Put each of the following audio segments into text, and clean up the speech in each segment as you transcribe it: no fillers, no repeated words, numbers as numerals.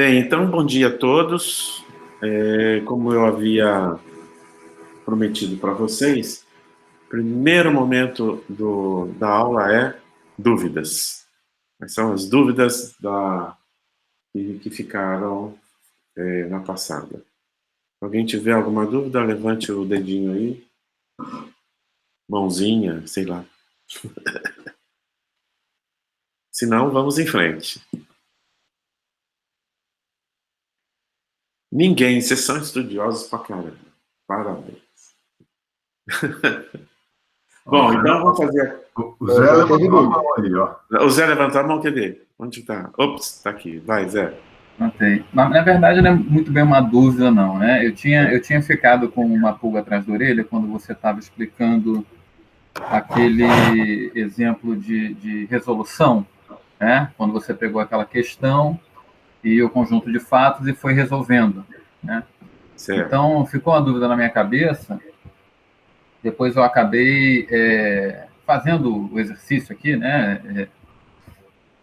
Bem, então, bom dia a todos. Como eu havia prometido para vocês, o primeiro momento da aula é dúvidas. Quais são as dúvidas que ficaram na passada? Alguém tiver alguma dúvida, levante o dedinho aí. Mãozinha, sei lá. Se não, vamos em frente. Ninguém, vocês são estudiosos pra caramba. Parabéns. Bom, então vamos fazer. O Zé levantou a mão ali, ó. O Zé levantou a mão, cadê? Onde está? Ops, está aqui. Vai, Zé. Ok. Na verdade, não é muito bem uma dúvida, não, né? Eu tinha ficado com uma pulga atrás da orelha quando você estava explicando aquele exemplo de resolução, né? Quando você pegou aquela questão e o conjunto de fatos e foi resolvendo, né? Certo. Então, ficou uma dúvida na minha cabeça. Depois eu acabei fazendo o exercício aqui, né?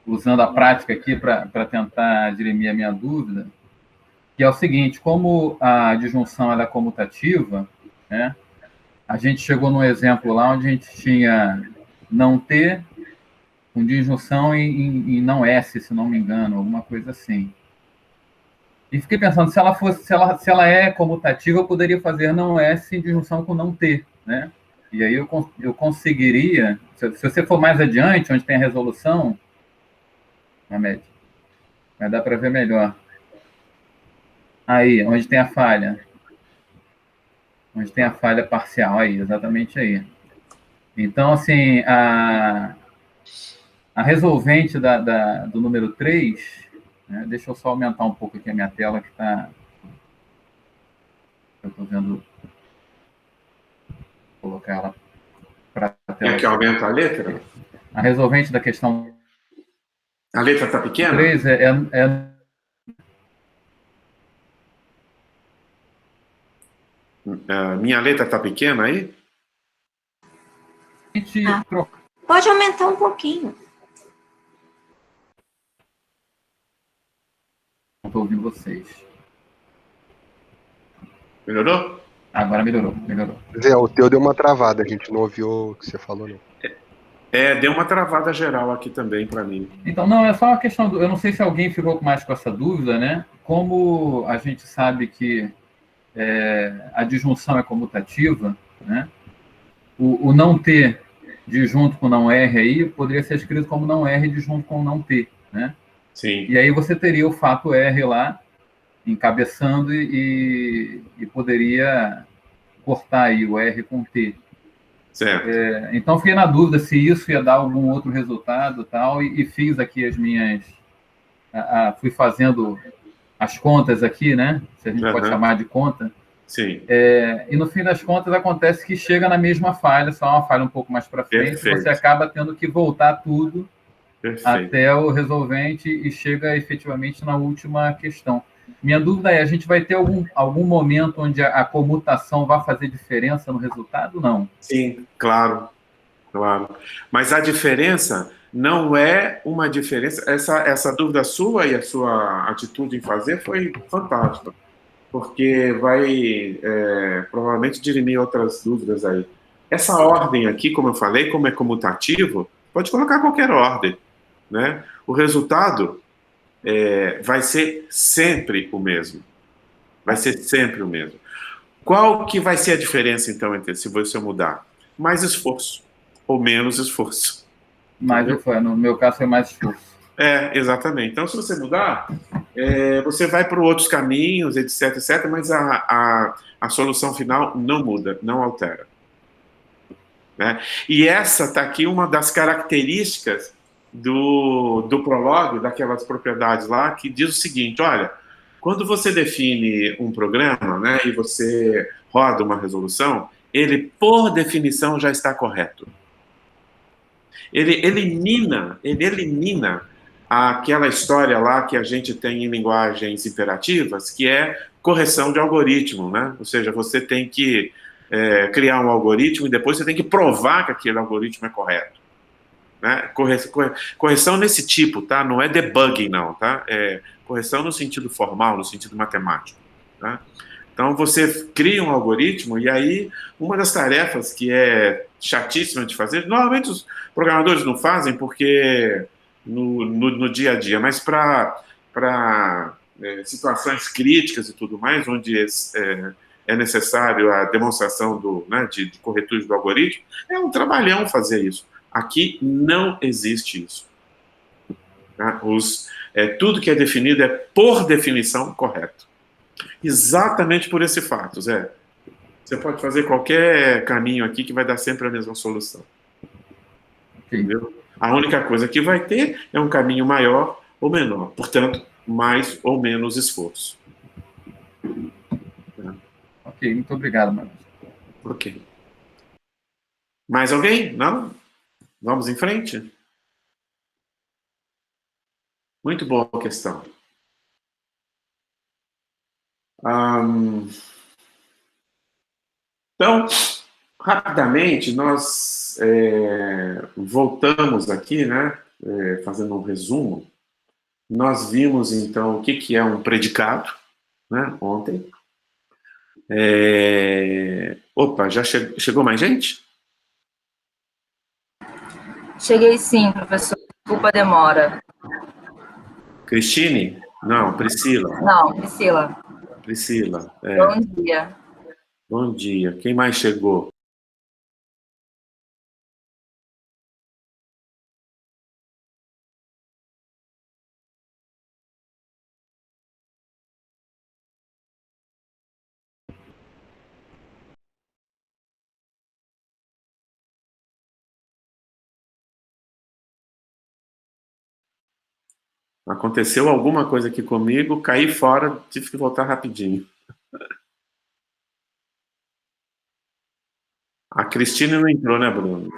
Usando a prática aqui para tentar dirimir a minha dúvida, que é o seguinte: como a disjunção ela é comutativa, né? A gente chegou num exemplo lá onde a gente tinha não ter com disjunção em não S, se não me engano, alguma coisa assim. E fiquei pensando, se ela é comutativa, eu poderia fazer não S em disjunção com não T, né? E aí eu conseguiria, se você for mais adiante, onde tem a resolução, na média, vai dar para ver melhor. Aí, onde tem a falha. Onde tem a falha parcial, aí, exatamente aí. Então, assim, a resolvente do número 3, né, deixa eu só aumentar um pouco aqui a minha tela, que está... Eu estou vendo... Vou colocar ela para a tela. Quer que aumenta a letra? A resolvente da questão... A letra está pequena? 3 minha letra está pequena aí? Pode aumentar um pouquinho. Não estou ouvindo vocês. Melhorou? Agora melhorou. Zé, o teu deu uma travada, a gente não ouviu o que você falou, não. Deu uma travada geral aqui também para mim. Então, não, é só uma questão... Eu não sei se alguém ficou mais com essa dúvida, né? Como a gente sabe que a disjunção é comutativa, né? O não T disjunto com não R aí poderia ser escrito como não R disjunto com não T, né? Sim. E aí você teria o fato R lá encabeçando e poderia cortar aí o R com T. Certo. Então, fiquei na dúvida se isso ia dar algum outro resultado tal, e fiz aqui as minhas... fui fazendo as contas aqui, né? Se a gente pode chamar de conta. Sim. E no fim das contas acontece que chega na mesma falha, só uma falha um pouco mais para frente. Perfeito. Você acaba tendo que voltar tudo até o resolvente e chega efetivamente na última questão. Minha dúvida é, a gente vai ter algum momento onde a comutação vai fazer diferença no resultado? Não. Sim, claro. Mas a diferença não é uma diferença... Essa dúvida sua e a sua atitude em fazer foi fantástica, porque vai provavelmente dirimir outras dúvidas aí. Essa ordem aqui, como eu falei, como é comutativo, pode colocar qualquer ordem, né? O resultado vai ser sempre o mesmo. Vai ser sempre o mesmo. Qual que vai ser a diferença, então, entre se você mudar? Mais esforço ou menos esforço? No meu caso, foi mais esforço. Exatamente. Então, se você mudar, você vai para outros caminhos, etc, mas a solução final não muda, não altera. Né? E essa está aqui uma das características do prologue, daquelas propriedades lá, que diz o seguinte: olha, quando você define um programa, né, e você roda uma resolução, ele, por definição, já está correto. Ele elimina aquela história lá que a gente tem em linguagens imperativas, que é correção de algoritmo, né? Ou seja, você tem que criar um algoritmo e depois você tem que provar que aquele algoritmo é correto. né? Correção nesse tipo, tá? Não é debugging, não, tá? É correção no sentido formal, no sentido matemático, tá? Então, você cria um algoritmo e aí uma das tarefas que é chatíssima de fazer, normalmente os programadores não fazem porque no dia a dia, mas para situações críticas e tudo mais, onde é necessário a demonstração né, de corretude do algoritmo, é um trabalhão fazer isso. Aqui não existe isso. Tá? Tudo que é definido é, por definição, correto. Exatamente por esse fato, Zé. Você pode fazer qualquer caminho aqui que vai dar sempre a mesma solução. Entendeu? A única coisa que vai ter é um caminho maior ou menor. Portanto, mais ou menos esforço. Ok, muito obrigado, Mano. Ok. Mais alguém? Não? Vamos em frente? Muito boa questão. Então, rapidamente, nós voltamos aqui, né, fazendo um resumo. Nós vimos, então, o que é um predicado, né, ontem. Opa, já chegou mais gente? Cheguei sim, professor. Desculpa a demora. Cristine? Não, Priscila. Não, Priscila. Priscila. Bom dia. Bom dia. Quem mais chegou? Aconteceu alguma coisa aqui comigo, caí fora, tive que voltar rapidinho. A Cristina não entrou, né, Bruno?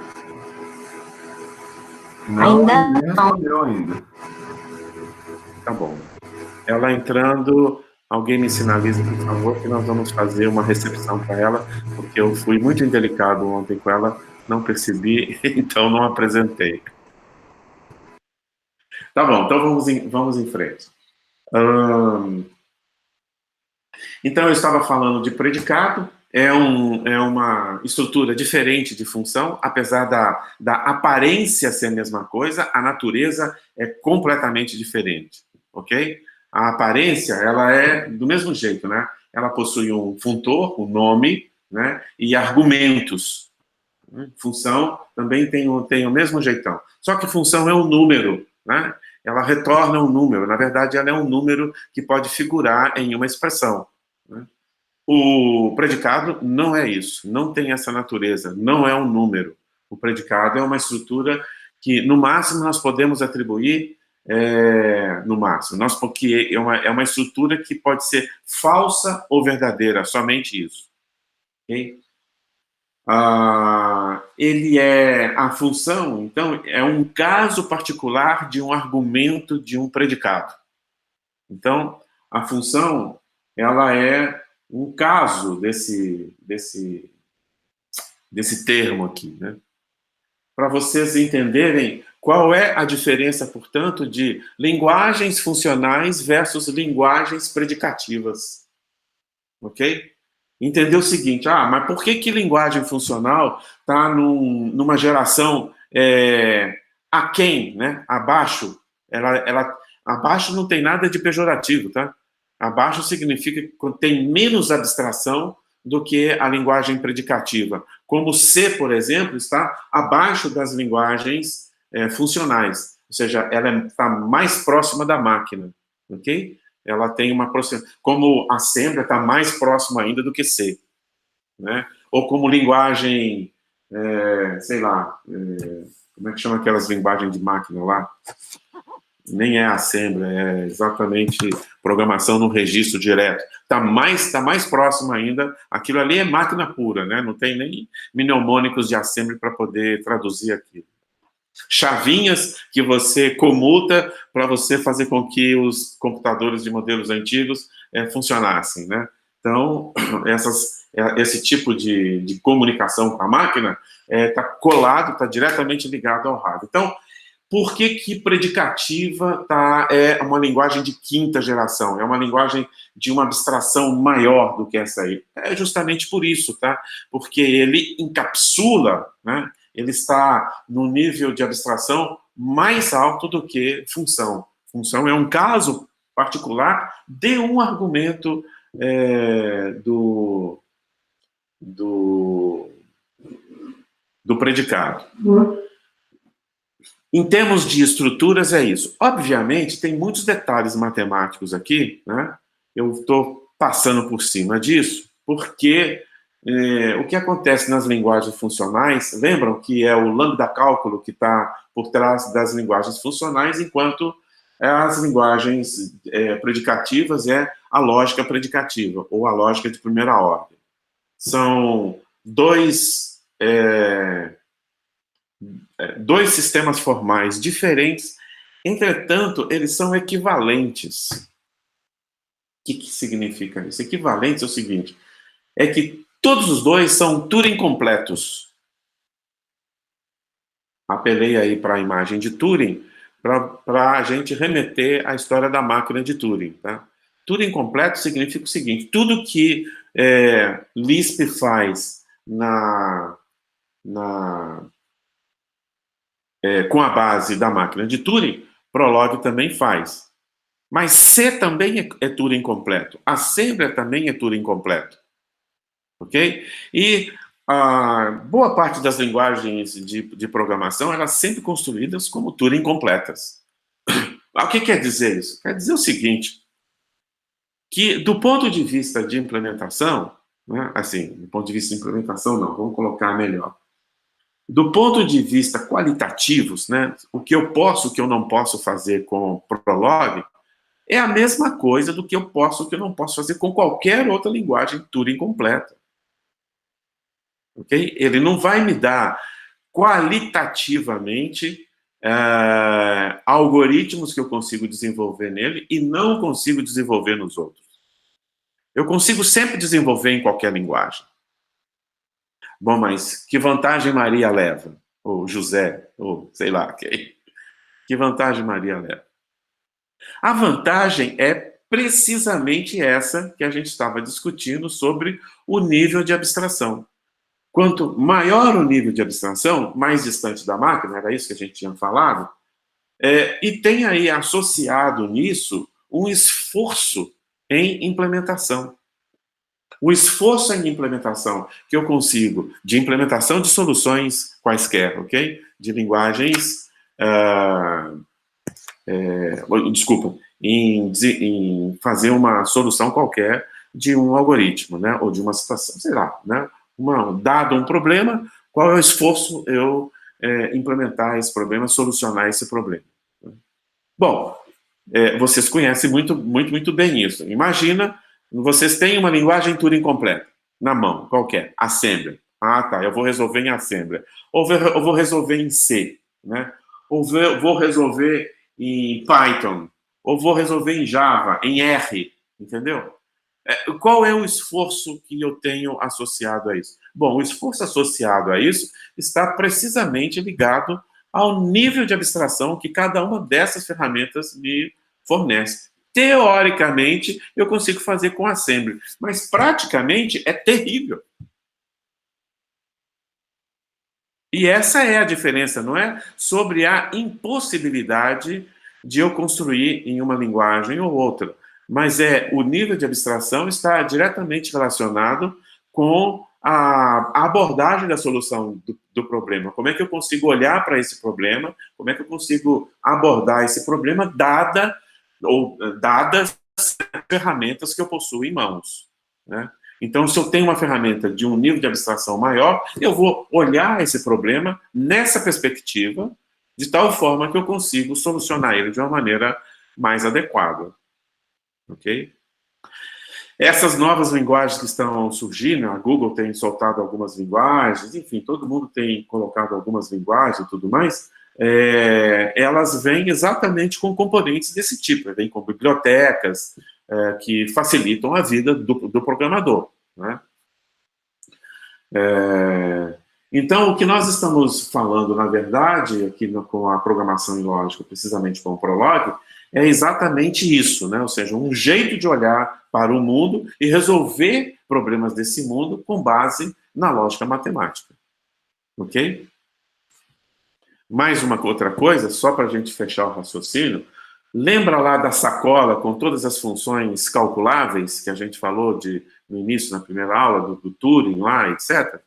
Não, Ainda nem respondeu ainda. Tá bom. Ela entrando, alguém me sinaliza, por favor, que nós vamos fazer uma recepção para ela, porque eu fui muito indelicado ontem com ela, não percebi, então não apresentei. Tá bom, então vamos em frente. Então, eu estava falando de predicado, é uma estrutura diferente de função, apesar da aparência ser a mesma coisa, a natureza é completamente diferente, ok? A aparência, ela é do mesmo jeito, né? Ela possui um funtor, um nome, né? E argumentos. Função também tem o mesmo jeitão. Só que função é um número, né? Ela retorna um número. Na verdade, ela é um número que pode figurar em uma expressão, né? O predicado não é isso, não tem essa natureza, não é um número. O predicado é uma estrutura que, no máximo, nós podemos atribuir, no máximo, porque é uma estrutura que pode ser falsa ou verdadeira, somente isso. Okay? A função, então, é um caso particular de um argumento de um predicado. Então, a função, ela é um caso desse termo aqui, né? Para vocês entenderem qual é a diferença, portanto, de linguagens funcionais versus linguagens predicativas. Ok? Entender o seguinte, mas por que linguagem funcional está numa geração aquém, né? Abaixo? Abaixo não tem nada de pejorativo, tá? Abaixo significa que tem menos abstração do que a linguagem predicativa. Como C, por exemplo, está abaixo das linguagens funcionais. Ou seja, ela está mais próxima da máquina, ok? Ela tem uma proximidade. Como assembly está mais próxima ainda do que C, né? Ou como linguagem, sei lá, como é que chama aquelas linguagens de máquina lá? Nem é assembly, é exatamente programação no registro direto. Está mais próximo ainda, aquilo ali é máquina pura, né? Não tem nem mnemônicos de assembly para poder traduzir aquilo. Chavinhas que você comuta para você fazer com que os computadores de modelos antigos funcionassem, né? Então, esse tipo de comunicação com a máquina está colado, está diretamente ligado ao hardware. Então, Por que predicativa é uma linguagem de quinta geração? É uma linguagem de uma abstração maior do que essa aí. É justamente por isso, tá? Porque ele encapsula, né? Ele está no nível de abstração mais alto do que função. Função é um caso particular de um argumento do predicado. Em termos de estruturas, é isso. Obviamente, tem muitos detalhes matemáticos aqui, né? Eu estou passando por cima disso, porque o que acontece nas linguagens funcionais, lembram que é o lambda cálculo que está por trás das linguagens funcionais, enquanto as linguagens predicativas é a lógica predicativa, ou a lógica de primeira ordem. São dois sistemas formais diferentes, entretanto, eles são equivalentes. O que significa isso? Equivalentes é o seguinte, é que todos os dois são Turing completos. Apelei aí para a imagem de Turing, para a gente remeter à história da máquina de Turing. Tá? Turing completo significa o seguinte, tudo que Lisp faz com a base da máquina de Turing, Prolog também faz. Mas C também é Turing completo. Assembler também é Turing completo. Ok? E boa parte das linguagens de programação, elas sempre construídas como Turing completas. O que quer dizer isso? Quer dizer o seguinte, que do ponto de vista de implementação, né, assim, do ponto de vista de implementação não, vamos colocar melhor. Do ponto de vista qualitativos, né, o que eu posso, o que eu não posso fazer com Prolog, é a mesma coisa do que eu posso, o que eu não posso fazer com qualquer outra linguagem Turing completa. Ok? Ele não vai me dar qualitativamente algoritmos que eu consigo desenvolver nele e não consigo desenvolver nos outros. Eu consigo sempre desenvolver em qualquer linguagem. Bom, mas que vantagem Maria leva? Ou José, ou sei lá quem. Que vantagem Maria leva? A vantagem é precisamente essa que a gente estava discutindo sobre o nível de abstração. Quanto maior o nível de abstração, mais distante da máquina, era isso que a gente tinha falado, e tem aí associado nisso um esforço em implementação. O esforço em implementação que eu consigo, de implementação de soluções quaisquer, ok? De linguagens, em fazer uma solução qualquer de um algoritmo, né? Ou de uma situação, sei lá, né? Dado um problema, qual é o esforço eu implementar esse problema, solucionar esse problema? Bom, vocês conhecem muito bem isso. Imagina, vocês têm uma linguagem Turing completa, na mão, qualquer, Assembler. Ah, tá, eu vou resolver em Assembler. Ou eu vou resolver em C, né? Ou vou resolver em Python. Ou vou resolver em Java, em R, entendeu? Qual é o esforço que eu tenho associado a isso? Bom, o esforço associado a isso está precisamente ligado ao nível de abstração que cada uma dessas ferramentas me fornece. Teoricamente, eu consigo fazer com Assembly, mas praticamente é terrível. E essa é a diferença, não é? Sobre a impossibilidade de eu construir em uma linguagem ou outra. Mas o nível de abstração está diretamente relacionado com a abordagem da solução do problema. Como é que eu consigo olhar para esse problema? Como é que eu consigo abordar esse problema dadas as ferramentas que eu possuo em mãos, né? Então, se eu tenho uma ferramenta de um nível de abstração maior, eu vou olhar esse problema nessa perspectiva, de tal forma que eu consigo solucionar ele de uma maneira mais adequada. Ok? Essas novas linguagens que estão surgindo, a Google tem soltado algumas linguagens, enfim, todo mundo tem colocado algumas linguagens e tudo mais, elas vêm exatamente com componentes desse tipo, vêm com bibliotecas que facilitam a vida do programador, né? Então, o que nós estamos falando, na verdade, aqui com a programação em lógica, precisamente com o Prolog, é exatamente isso, né? Ou seja, um jeito de olhar para o mundo e resolver problemas desse mundo com base na lógica matemática. Ok? Mais uma outra coisa, só para a gente fechar o raciocínio, lembra lá da sacola com todas as funções calculáveis que a gente falou no início, na primeira aula, do Turing lá, etc.?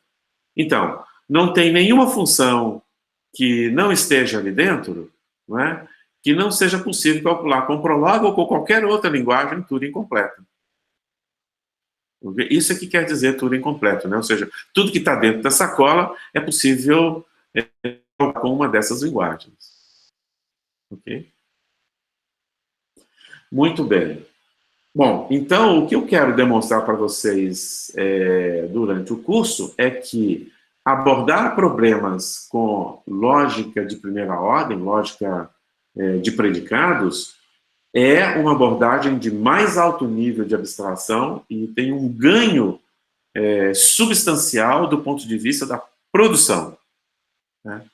Então, não tem nenhuma função que não esteja ali dentro, não é? Que não seja possível calcular com Prolog ou com qualquer outra linguagem Turing completa. Isso é que quer dizer Turing completo, né? Ou seja, tudo que está dentro da sacola é possível calcular com uma dessas linguagens. Ok? Muito bem. Bom, então, o que eu quero demonstrar para vocês durante o curso é que abordar problemas com lógica de primeira ordem, lógica de predicados, é uma abordagem de mais alto nível de abstração e tem um ganho substancial do ponto de vista da produção, né?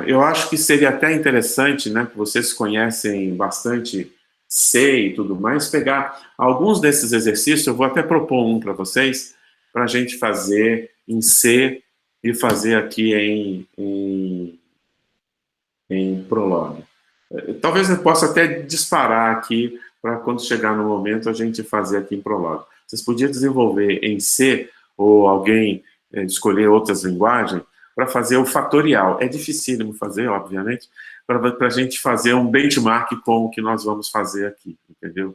Eu acho que seria até interessante, né, que vocês conhecem bastante C e tudo mais, pegar alguns desses exercícios, eu vou até propor um para vocês, para a gente fazer em C e fazer aqui em Prolog. Talvez eu possa até disparar aqui, para quando chegar no momento a gente fazer aqui em Prolog. Vocês podiam desenvolver em C, ou alguém escolher outras linguagens, para fazer o fatorial. É dificílimo fazer, obviamente, para a gente fazer um benchmark com o que nós vamos fazer aqui, entendeu?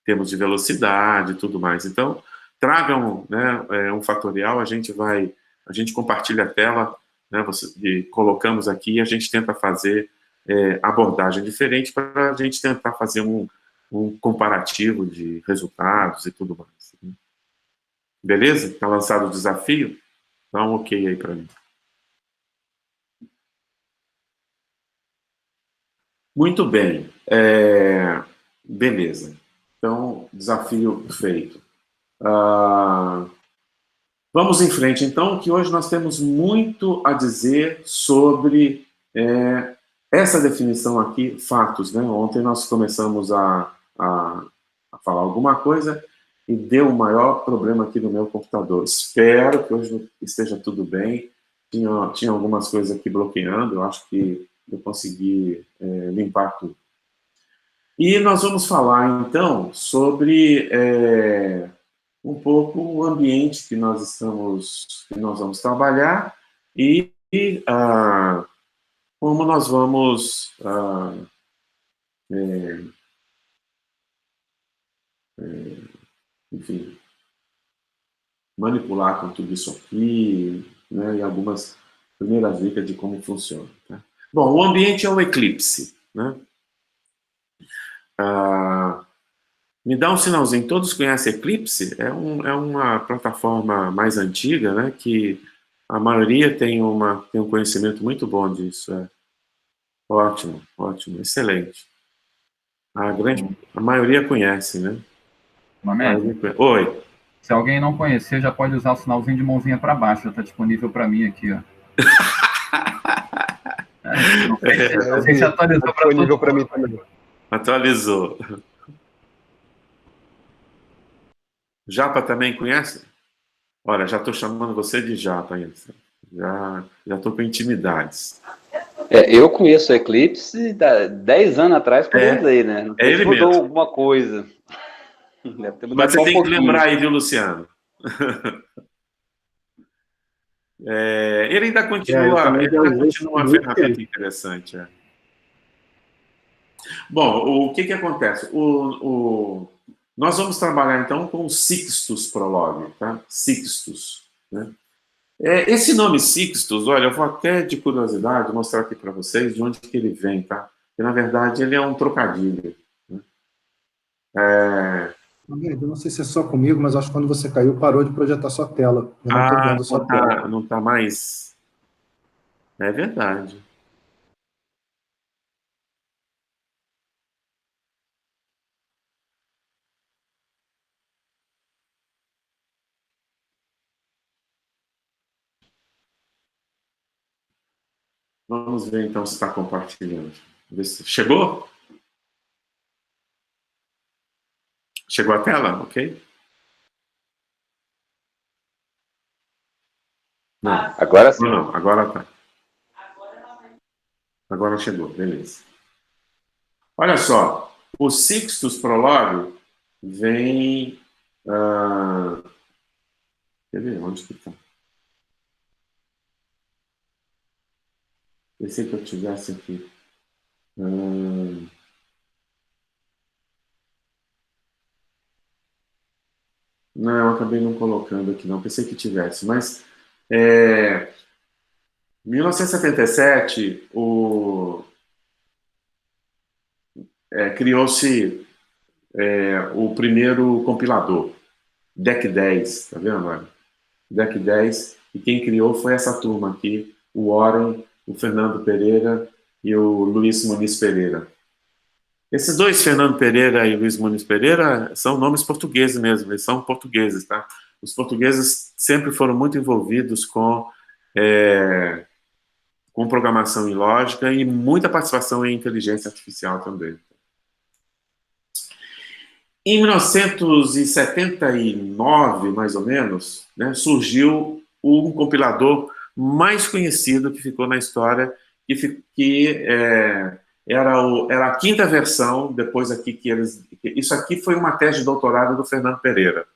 Temos de velocidade e tudo mais. Então, tragam, né, um fatorial, a gente compartilha a tela, né, e colocamos aqui e a gente tenta fazer abordagem diferente para a gente tentar fazer um comparativo de resultados e tudo mais. Né? Beleza? Está lançado o desafio? Dá um ok aí para mim. Muito bem. Beleza. Então, desafio feito. Vamos em frente, então, que hoje nós temos muito a dizer sobre essa definição aqui, fatos, né? Ontem nós começamos a falar alguma coisa e deu o maior problema aqui no meu computador. Espero que hoje esteja tudo bem. Tinha algumas coisas aqui bloqueando, eu acho que eu consegui limpar tudo. E nós vamos falar, então, sobre um pouco o ambiente que nós vamos trabalhar e como nós vamos enfim, manipular com tudo isso aqui, né, e algumas primeiras dicas de como funciona. Tá? Bom, o ambiente é o eclipse, né? Me dá um sinalzinho. Todos conhecem Eclipse? É uma plataforma mais antiga, né? Que a maioria tem um conhecimento muito bom disso. Ótimo, ótimo, excelente. A maioria conhece, né? Oi. Se alguém não conhecer, já pode usar o sinalzinho de mãozinha para baixo, já está disponível para mim aqui, ó. Não sei se atualizou para todo para mim também. Atualizou. Japa também conhece? Olha, já estou chamando você de Japa, hein? Já estou com intimidades. Eu conheço o Eclipse 10 anos atrás, quando eu usei, né? Não sei se mudou alguma coisa. Deve ter mudado. Mas você tem que lembrar aí, viu, Luciano? Ele ainda continua, uma ferramenta interessante. Bom, o que acontece? Nós vamos trabalhar, então, com o Sixtus Prolog, tá? Sixtus, né? Esse nome Sixtus, olha, eu vou até, de curiosidade, mostrar aqui para vocês de onde que ele vem, tá? Porque, na verdade, ele é um trocadilho. Né? Eu não sei se é só comigo, mas acho que quando você caiu, parou de projetar sua tela. Eu não estou vendo sua tela. Não está mais... É verdade. Vamos ver, então, se está compartilhando. Chegou? Chegou a tela? Ok? Não. Agora sim. Não, agora tá. Agora chegou, beleza. Olha só, o Sixtus Prologue vem... quer ver? Onde que está? Pensei que eu tivesse aqui. Não, eu acabei não colocando aqui, não. Pensei que tivesse, mas... Em 1977, criou-se o primeiro compilador, DEC 10, tá vendo agora? DEC 10, e quem criou foi essa turma aqui, o Warren, o Fernando Pereira e o Luiz Muniz Pereira. Esses dois, Fernando Pereira e Luiz Muniz Pereira, são nomes portugueses mesmo, eles são portugueses, tá? Os portugueses sempre foram muito envolvidos com programação em lógica e muita participação em inteligência artificial também. Em 1979, mais ou menos, né, surgiu um compilador mais conhecido que ficou na história, era a quinta versão, depois aqui que eles... Isso aqui foi uma tese de doutorado do Fernando Pereira.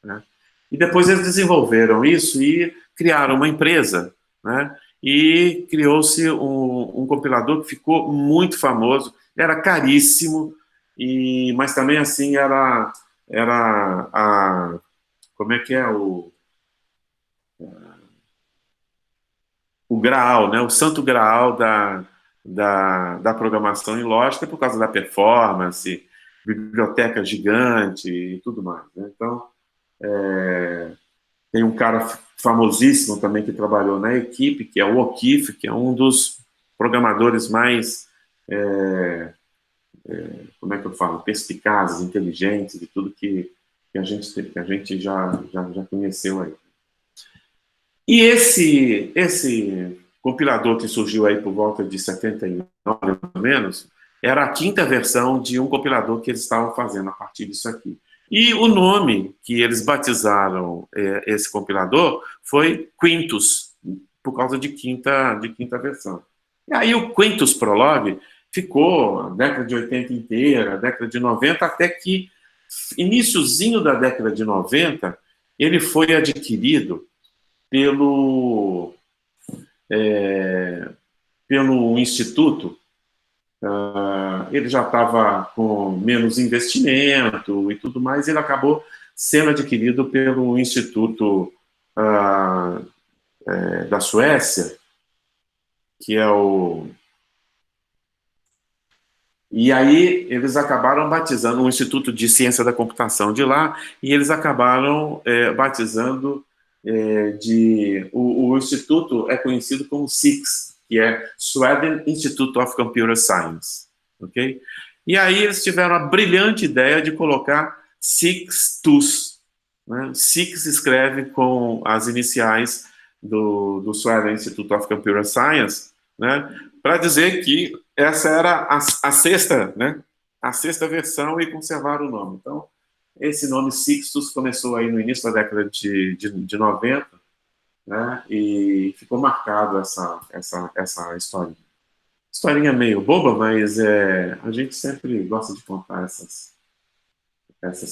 Né? E depois eles desenvolveram isso e criaram uma empresa, né? E criou-se um compilador que ficou muito famoso, era caríssimo, mas também assim era como é que é o Graal, né? O santo Graal da programação em lógica por causa da performance, biblioteca gigante e tudo mais, né? Então, tem um cara famosíssimo também que trabalhou na equipe, que é o O'Keefe, que é um dos programadores mais, como é que eu falo, perspicazes, inteligentes, de tudo que a gente já conheceu aí. E esse compilador que surgiu aí por volta de 79, mais ou menos, era a quinta versão de um compilador que eles estavam fazendo a partir disso aqui. E o nome que eles batizaram esse compilador foi Quintus, por causa de quinta versão. E aí o Quintus Prologue ficou a década de 80 inteira, a década de 90, até que, iniciozinho da década de 90, ele foi adquirido pelo Instituto. Ele já estava com menos investimento e tudo mais, ele acabou sendo adquirido pelo Instituto da Suécia, que é o... E aí eles acabaram batizando o Instituto de Ciência da Computação de lá, e eles acabaram batizando o Instituto é conhecido como SIX, que é Sweden Institute of Computer Science, ok? E aí eles tiveram a brilhante ideia de colocar Sixtus, né? Six escreve com as iniciais do Sweden Institute of Computer Science, né? Para dizer que essa era a sexta, né? A sexta versão e conservar o nome. Então, esse nome Sixtus começou aí no início da década de 90, né? E ficou marcado essa história. Historinha meio boba, mas a gente sempre gosta de contar essas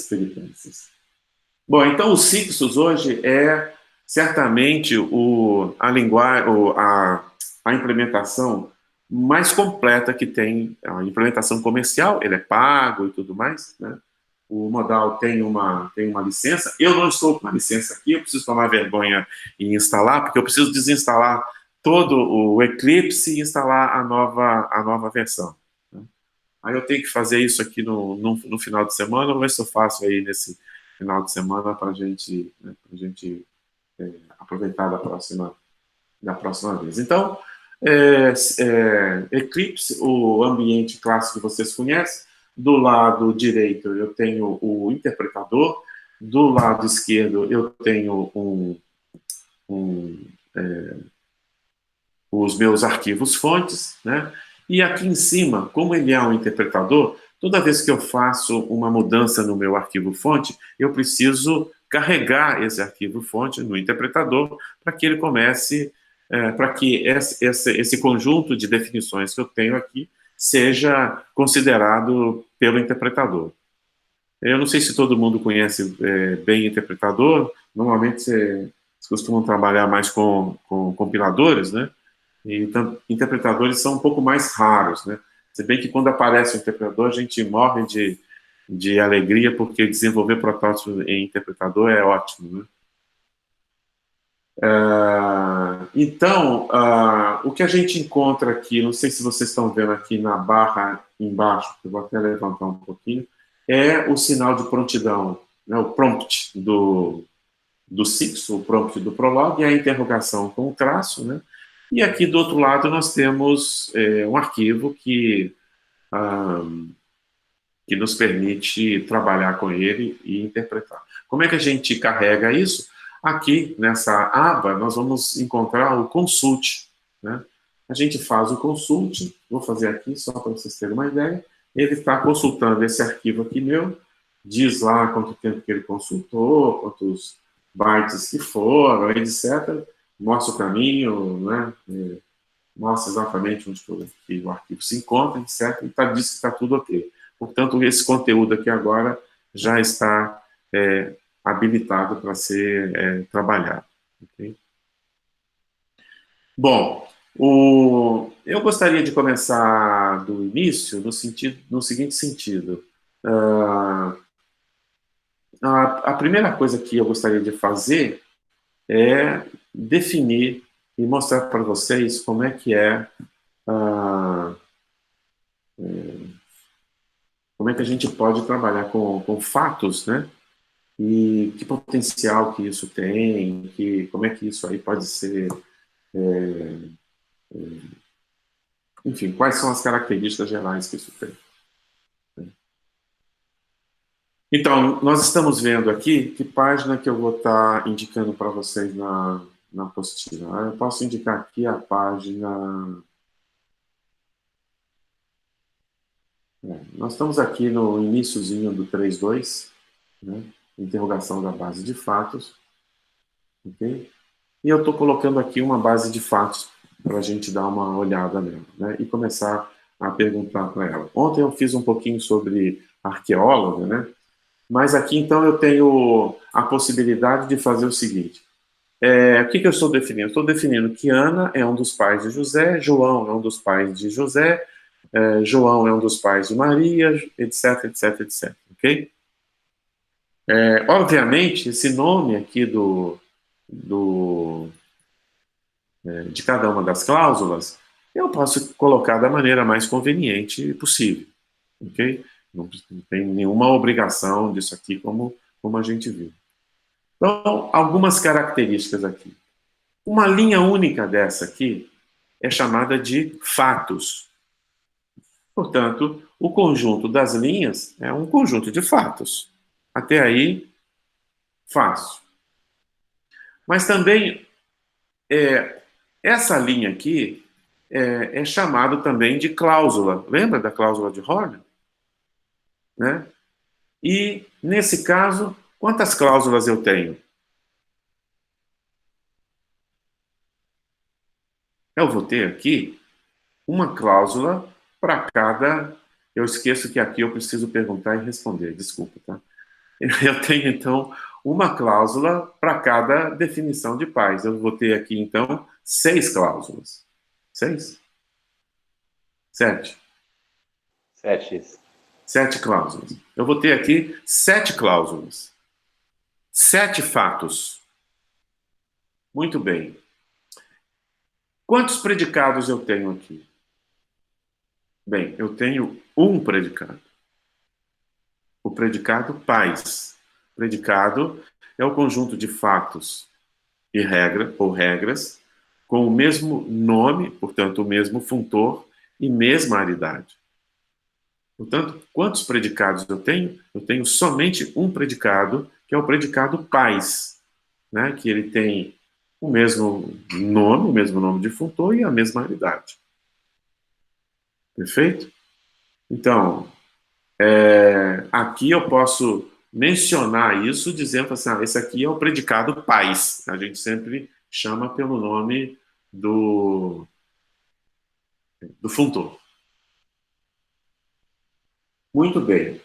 peripécias. Bom, então o Sixtus hoje é certamente a implementação mais completa que tem, a implementação comercial, ele é pago e tudo mais, né? O Modal tem uma licença, eu não estou com uma licença aqui, eu preciso tomar vergonha e instalar, porque eu preciso desinstalar todo o Eclipse e instalar a nova versão. Né? Aí eu tenho que fazer isso aqui no final de semana, vamos ver se eu faço aí nesse final de semana para a gente aproveitar da próxima vez. Então, Eclipse, o ambiente clássico que vocês conhecem. Do lado direito eu tenho o interpretador, do lado esquerdo eu tenho os meus arquivos fontes, né? E aqui em cima, como ele é um interpretador, toda vez que eu faço uma mudança no meu arquivo fonte, eu preciso carregar esse arquivo fonte no interpretador para que ele comece, para que esse conjunto de definições que eu tenho aqui seja considerado pelo interpretador. Eu não sei se todo mundo conhece bem interpretador, normalmente vocês costumam trabalhar mais com compiladores, né? Então, interpretadores são um pouco mais raros, né? Se bem que quando aparece um interpretador, a gente morre de alegria, porque desenvolver protótipos em interpretador é ótimo, né? Então, o que a gente encontra aqui, não sei se vocês estão vendo aqui na barra embaixo, eu vou até levantar um pouquinho, é o sinal de prontidão, né? O prompt do Sixo, o prompt do Prolog, e a interrogação com o traço, né? E aqui do outro lado nós temos um arquivo que nos permite trabalhar com ele e interpretar. Como é que a gente carrega isso? Aqui, nessa aba, nós vamos encontrar o consult, né? A gente faz o consult, vou fazer aqui só para vocês terem uma ideia. Ele está consultando esse arquivo aqui meu, diz lá quanto tempo que ele consultou, quantos bytes que foram, etc. Mostra o caminho, né? Mostra exatamente onde que o arquivo se encontra, etc. E diz que está tudo ok. Portanto, esse conteúdo aqui agora já está habilitado para ser trabalhado. Okay? Bom, eu gostaria de começar do início no seguinte sentido. A primeira coisa que eu gostaria de fazer é definir e mostrar para vocês como é que como é que a gente pode trabalhar com fatos, né? E que potencial que isso tem, como é que isso aí pode ser... enfim, quais são as características gerais que isso tem. Então, nós estamos vendo aqui que página que eu vou estar indicando para vocês na apostila. Eu posso indicar aqui a página... nós estamos aqui no iniciozinho do 3.2, né? Interrogação da base de fatos. Ok? E eu estou colocando aqui uma base de fatos para a gente dar uma olhada nela, né? E começar a perguntar para ela. Ontem eu fiz um pouquinho sobre arqueóloga, né? Mas aqui, então, eu tenho a possibilidade de fazer o seguinte. O que eu estou definindo? Estou definindo que Ana é um dos pais de José, João é um dos pais de José, João é um dos pais de Maria, etc, etc, etc. Ok? Obviamente, esse nome aqui de cada uma das cláusulas, eu posso colocar da maneira mais conveniente possível. Ok? Não tem nenhuma obrigação disso aqui, como a gente viu. Então, algumas características aqui. Uma linha única dessa aqui é chamada de fatos. Portanto, o conjunto das linhas é um conjunto de fatos. Até aí, fácil. Mas também, essa linha aqui é chamada também de cláusula. Lembra da cláusula de Horner? Né? E, nesse caso, quantas cláusulas eu tenho? Eu vou ter aqui uma cláusula para cada... Eu esqueço que aqui eu preciso perguntar e responder, desculpa, tá? Eu tenho, então, uma cláusula para cada definição de pais. Eu vou ter aqui, então, 6 cláusulas. 6? 7? 7. 7 cláusulas. Eu vou ter aqui 7 cláusulas. 7 fatos. Muito bem. Quantos predicados eu tenho aqui? Bem, eu tenho um predicado. O predicado pais. Predicado é o conjunto de fatos e regras com o mesmo nome, portanto, o mesmo funtor e mesma aridade. Portanto, quantos predicados eu tenho? Eu tenho somente um predicado, que é o predicado pais, né? Que ele tem o mesmo nome de funtor e a mesma aridade. Perfeito? Então, aqui eu posso mencionar isso dizendo assim, esse aqui é o predicado pais. A gente sempre chama pelo nome do funtor. Muito bem.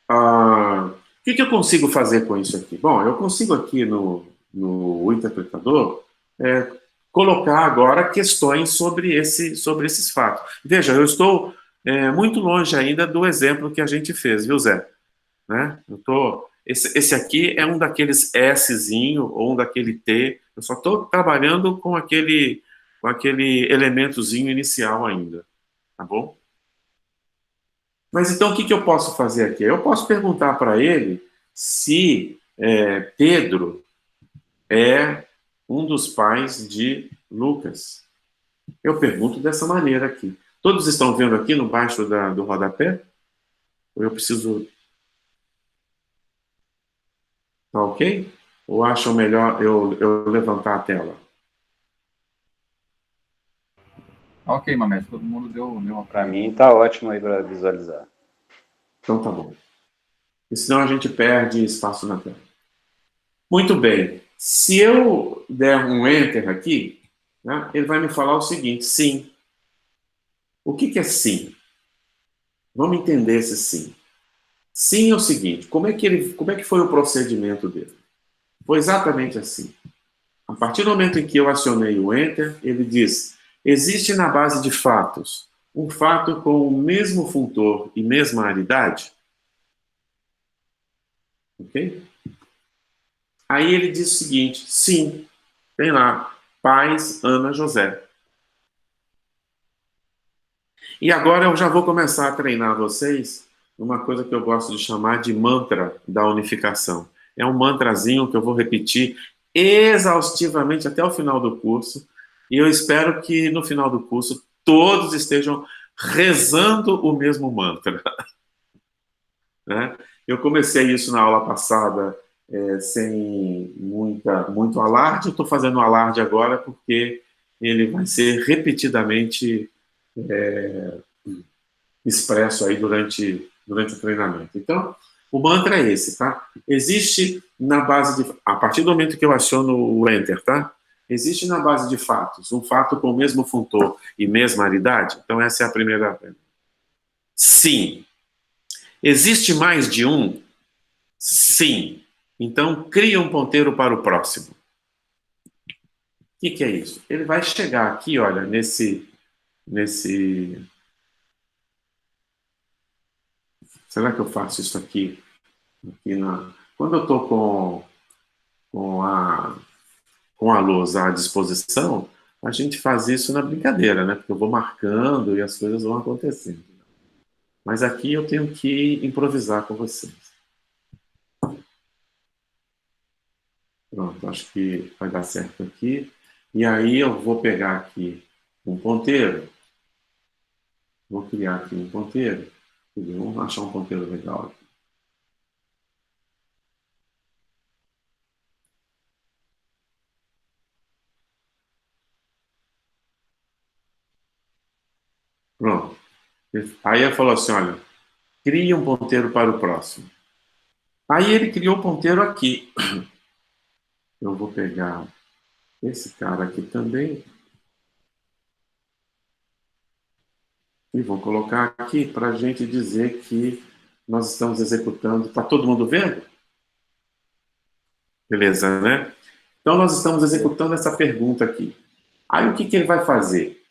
O que eu consigo fazer com isso aqui? Bom, eu consigo aqui no interpretador colocar agora questões sobre esses fatos. Veja, eu estou muito longe ainda do exemplo que a gente fez, viu, Zé? Né? Esse aqui é um daqueles Szinho ou um daquele T. Eu só estou trabalhando com aquele elementozinho inicial ainda, tá bom? Mas então o que eu posso fazer aqui? Eu posso perguntar para ele se Pedro é um dos pais de Lucas. Eu pergunto dessa maneira aqui. Todos estão vendo aqui no baixo do rodapé? Ou eu preciso... Tá ok? Ou acham melhor eu levantar a tela? Ok, Mamed, todo mundo deu uma para mim tá ótimo aí para visualizar. Então tá bom. E senão a gente perde espaço na tela. Muito bem. Se eu der um Enter aqui, né, ele vai me falar o seguinte, sim. O que é sim? Vamos entender esse sim. Sim é o seguinte, como é que foi o procedimento dele? Foi exatamente assim. A partir do momento em que eu acionei o Enter, ele diz, existe na base de fatos um fato com o mesmo funtor e mesma aridade? Ok? Aí ele diz o seguinte, sim, tem lá, pais Ana José. E agora eu já vou começar a treinar vocês numa coisa que eu gosto de chamar de mantra da unificação. É um mantrazinho que eu vou repetir exaustivamente até o final do curso, e eu espero que no final do curso todos estejam rezando o mesmo mantra. Né? Eu comecei isso na aula passada sem muito alarde, eu estou fazendo alarde agora porque ele vai ser repetidamente expresso aí durante o treinamento. Então, o mantra é esse, tá? Existe na base de... A partir do momento que eu aciono o Enter, tá? Existe na base de fatos um fato com o mesmo funtor e mesma aridade? Então, essa é a primeira. Sim. Existe mais de um? Sim. Então, cria um ponteiro para o próximo. O que é isso? Ele vai chegar aqui, olha, nesse... Será que eu faço isso aqui quando eu estou com a lousa à disposição, a gente faz isso na brincadeira, né? Porque eu vou marcando e as coisas vão acontecendo. Mas aqui eu tenho que improvisar com vocês. Pronto, acho que vai dar certo aqui. E aí eu vou pegar aqui um ponteiro. Vou criar aqui um ponteiro. Vamos achar um ponteiro legal aqui. Pronto. Aí ele falou assim, olha, cria um ponteiro para o próximo. Aí ele criou o ponteiro aqui. Eu vou pegar esse cara aqui também. E vou colocar aqui para a gente dizer que nós estamos executando. Está todo mundo vendo? Beleza, né? Então, nós estamos executando essa pergunta aqui. Aí, o que ele vai fazer?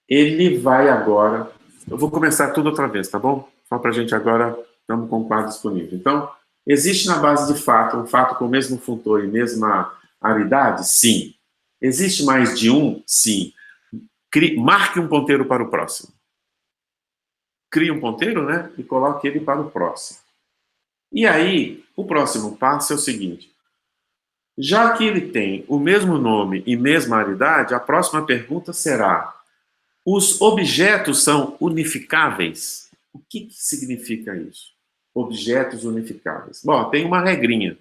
Ele vai agora... Eu vou começar tudo outra vez, tá bom? Só para a gente agora... Estamos com o quadro disponível. Então, existe na base de fato um fato com o mesmo funtor e mesma aridade? Sim. Existe mais de um? Sim. Marque um ponteiro para o próximo. Crie um ponteiro, né? E coloque ele para o próximo. E aí, o próximo passo é o seguinte. Já que ele tem o mesmo nome e mesma aridade, a próxima pergunta será: os objetos são unificáveis? O que significa isso? Objetos unificáveis. Bom, tem uma regrinha.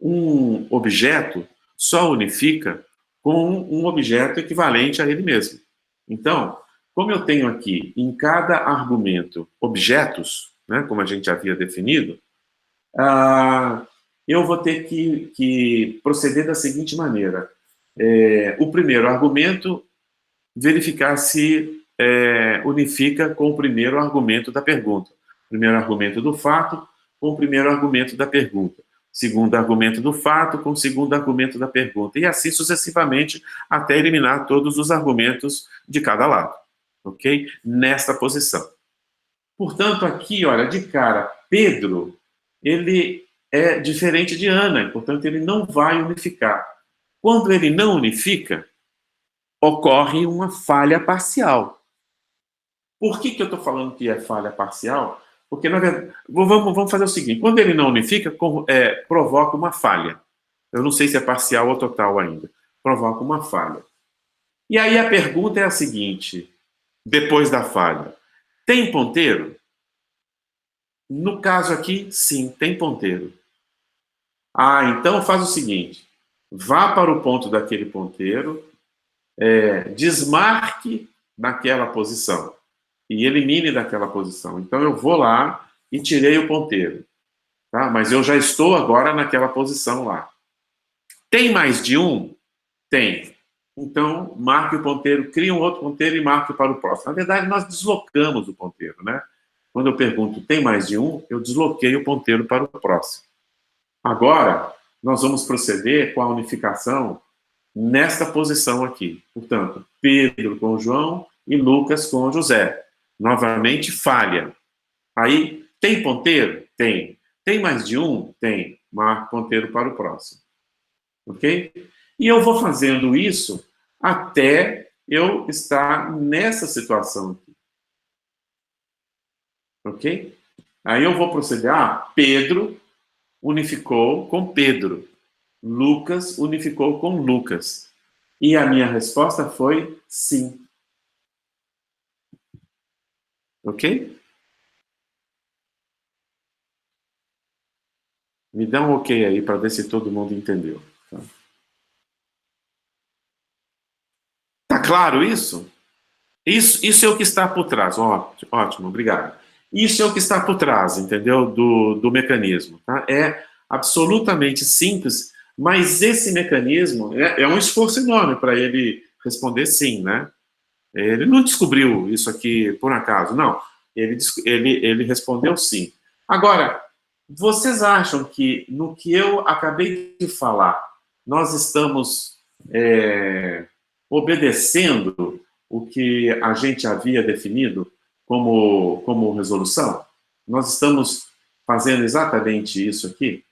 Um objeto só unifica com um objeto equivalente a ele mesmo. Então, como eu tenho aqui, em cada argumento, objetos, né, como a gente havia definido, eu vou ter que proceder da seguinte maneira. O primeiro argumento, verificar se unifica com o primeiro argumento da pergunta. Primeiro argumento do fato com o primeiro argumento da pergunta. Segundo argumento do fato com o segundo argumento da pergunta. E assim sucessivamente, até eliminar todos os argumentos de cada lado. Ok? Nesta posição. Portanto, aqui, olha, de cara, Pedro, ele é diferente de Ana, e, portanto, ele não vai unificar. Quando ele não unifica, ocorre uma falha parcial. Por que eu estou falando que é falha parcial? Porque, na verdade, vamos fazer o seguinte, quando ele não unifica, provoca uma falha. Eu não sei se é parcial ou total ainda. Provoca uma falha. E aí a pergunta é a seguinte, depois da falha. Tem ponteiro? No caso aqui, sim, tem ponteiro. Então faz o seguinte, vá para o ponto daquele ponteiro, desmarque naquela posição e elimine daquela posição. Então eu vou lá e tirei o ponteiro, tá? Mas eu já estou agora naquela posição lá. Tem mais de um? Tem. Então marque o ponteiro, crie um outro ponteiro e marque para o próximo. Na verdade, nós deslocamos o ponteiro, né? Quando eu pergunto, tem mais de um? Eu desloquei o ponteiro para o próximo. Agora, nós vamos proceder com a unificação nesta posição aqui. Portanto, Pedro com João e Lucas com José. Novamente, falha. Aí, tem ponteiro? Tem. Tem mais de um? Tem. Marco ponteiro para o próximo. Ok? E eu vou fazendo isso até eu estar nessa situação aqui. Ok? Aí eu vou proceder. Pedro unificou com Pedro. Lucas unificou com Lucas. E a minha resposta foi sim. Ok? Me dá um ok aí para ver se todo mundo entendeu. Tá claro isso? Isso é o que está por trás. Ótimo, obrigado. Isso é o que está por trás, entendeu? Do mecanismo. Tá? É absolutamente simples, mas esse mecanismo é um esforço enorme para ele responder sim, né? Ele não descobriu isso aqui por acaso, não. Ele respondeu sim. Agora, vocês acham que no que eu acabei de falar, nós estamos obedecendo o que a gente havia definido como resolução? Nós estamos fazendo exatamente isso aqui?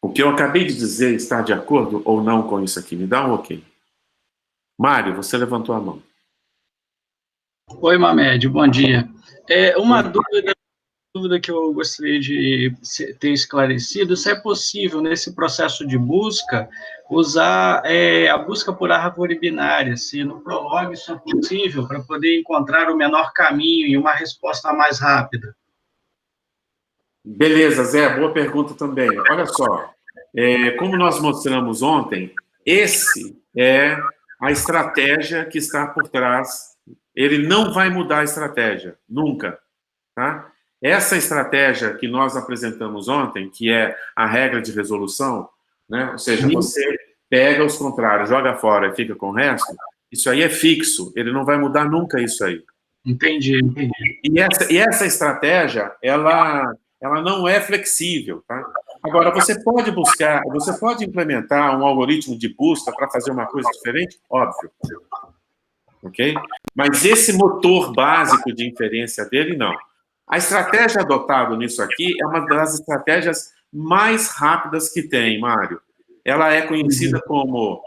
O que eu acabei de dizer está de acordo ou não com isso aqui? Me dá um ok. Mário, você levantou a mão. Oi, Mamed, bom dia. Uma dúvida que eu gostaria de ter esclarecido, se é possível, nesse processo de busca, usar a busca por árvore binária, se no Prolog isso é possível, para poder encontrar o menor caminho e uma resposta mais rápida. Beleza, Zé, boa pergunta também. Olha só, como nós mostramos ontem, esse é a estratégia que está por trás. Ele não vai mudar a estratégia, nunca, tá? Essa estratégia que nós apresentamos ontem, que é a regra de resolução, né? Ou seja, você pega os contrários, joga fora e fica com o resto, isso aí é fixo, ele não vai mudar nunca isso aí. Entendi. E essa estratégia, ela não é flexível, tá? Agora, você pode implementar um algoritmo de busca para fazer uma coisa diferente? Óbvio. Ok? Mas esse motor básico de inferência dele, não. A estratégia adotada nisso aqui é uma das estratégias mais rápidas que tem, Mário. Ela é conhecida como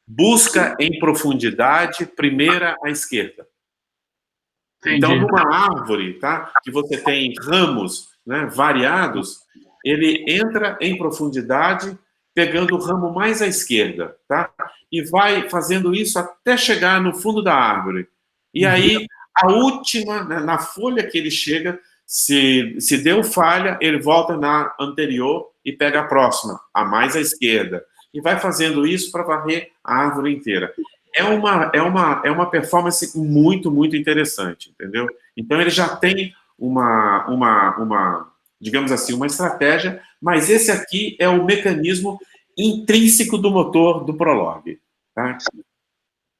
busca em profundidade, primeira à esquerda. Entendi. Então, numa árvore, tá, que você tem ramos, né, variados, ele entra em profundidade pegando o ramo mais à esquerda, tá? E vai fazendo isso até chegar no fundo da árvore. E aí, a última, né, na folha que ele chega, se deu falha, ele volta na anterior e pega a próxima, a mais à esquerda. E vai fazendo isso para varrer a árvore inteira. É uma performance muito, muito interessante, entendeu? Então, ele já tem digamos assim, uma estratégia, mas esse aqui é o mecanismo intrínseco do motor do Prolog. Tá?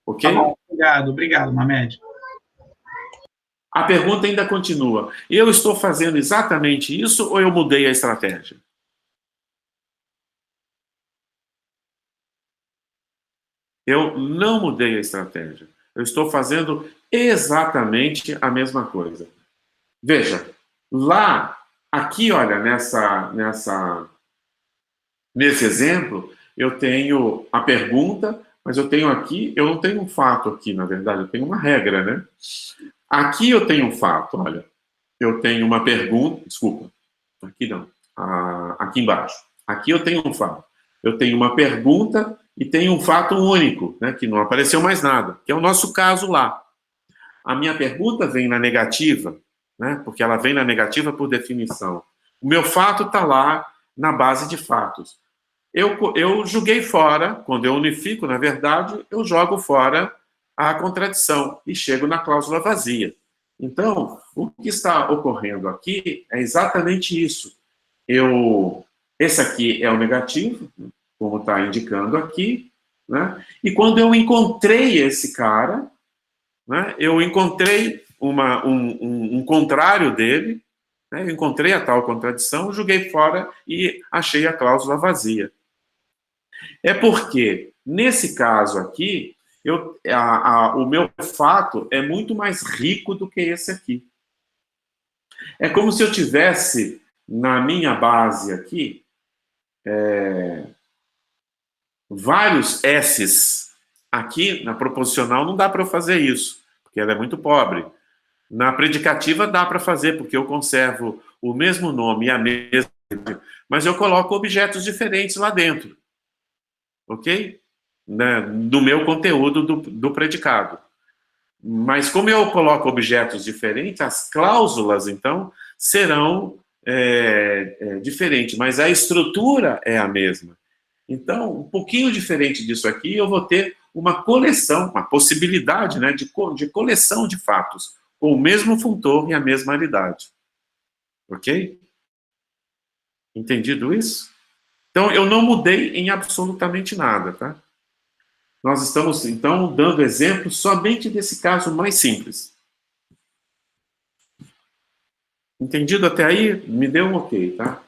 Ok? Tá bom, obrigado, Mamed. A pergunta ainda continua. Eu estou fazendo exatamente isso ou eu mudei a estratégia? Eu não mudei a estratégia. Eu estou fazendo exatamente a mesma coisa. Veja, aqui, olha, nesse exemplo, eu tenho a pergunta, mas eu não tenho um fato aqui, na verdade, eu tenho uma regra, né? Aqui eu tenho um fato, olha. Eu tenho uma pergunta, desculpa, aqui não, aqui embaixo. Aqui eu tenho um fato. Eu tenho uma pergunta e tenho um fato único, né, que não apareceu mais nada, que é o nosso caso lá. A minha pergunta vem na negativa, né, porque ela vem na negativa por definição. O meu fato está lá na base de fatos. Eu joguei fora, quando eu unifico, na verdade, eu jogo fora a contradição e chego na cláusula vazia. Então, o que está ocorrendo aqui é exatamente isso. Esse aqui é o negativo, como está indicando aqui, né? E quando eu encontrei esse cara, né, eu encontrei um contrário dele, né, eu encontrei a tal contradição, joguei fora e achei a cláusula vazia. É porque, nesse caso aqui, o meu fato é muito mais rico do que esse aqui. É como se eu tivesse, na minha base aqui, vários S's. Aqui, na proposicional, não dá para eu fazer isso, porque ela é muito pobre. Na predicativa, dá para fazer, porque eu conservo o mesmo nome e a mesma... Mas eu coloco objetos diferentes lá dentro. Ok? Do meu conteúdo do predicado. Mas como eu coloco objetos diferentes, as cláusulas, então, serão diferentes, mas a estrutura é a mesma. Então, um pouquinho diferente disso aqui, eu vou ter uma coleção, uma possibilidade, né, de coleção de fatos, com o mesmo funtor e a mesma aridade. Ok? Entendido isso? Então, eu não mudei em absolutamente nada, tá? Nós estamos, então, dando exemplo somente desse caso mais simples. Entendido até aí? Me deu um ok, tá?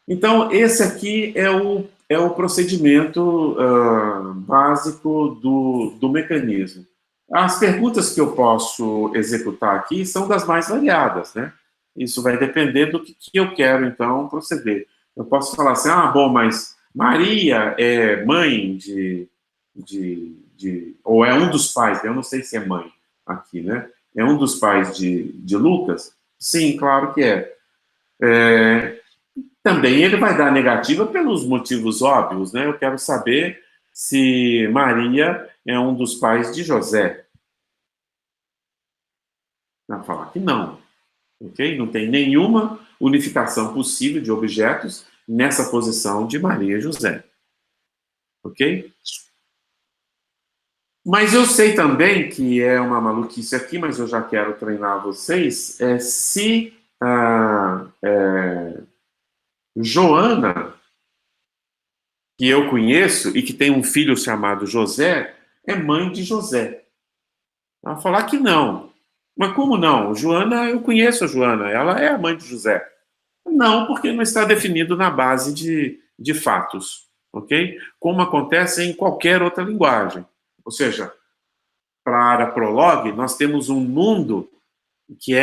Então, esse aqui é o procedimento básico do mecanismo. As perguntas que eu posso executar aqui são das mais variadas, né? Isso vai depender do que eu quero, então, proceder. Eu posso falar assim, bom, mas Maria é mãe ou é um dos pais, eu não sei se é mãe aqui, né? É um dos pais de Lucas? Sim, claro que é. Também ele vai dar negativa pelos motivos óbvios, né? Eu quero saber se Maria é um dos pais de José. Vai falar que não, ok? Não tem nenhuma unificação possível de objetos nessa posição de Maria e José, ok? Mas eu sei também que é uma maluquice aqui, mas eu já quero treinar vocês, se Joana, que eu conheço e que tem um filho chamado José, é mãe de José. Ela vai falar que não. Mas como não? Joana, eu conheço a Joana, ela é a mãe de José. Não, porque não está definido na base de fatos, ok? Como acontece em qualquer outra linguagem. Ou seja, para Prolog, nós temos um mundo que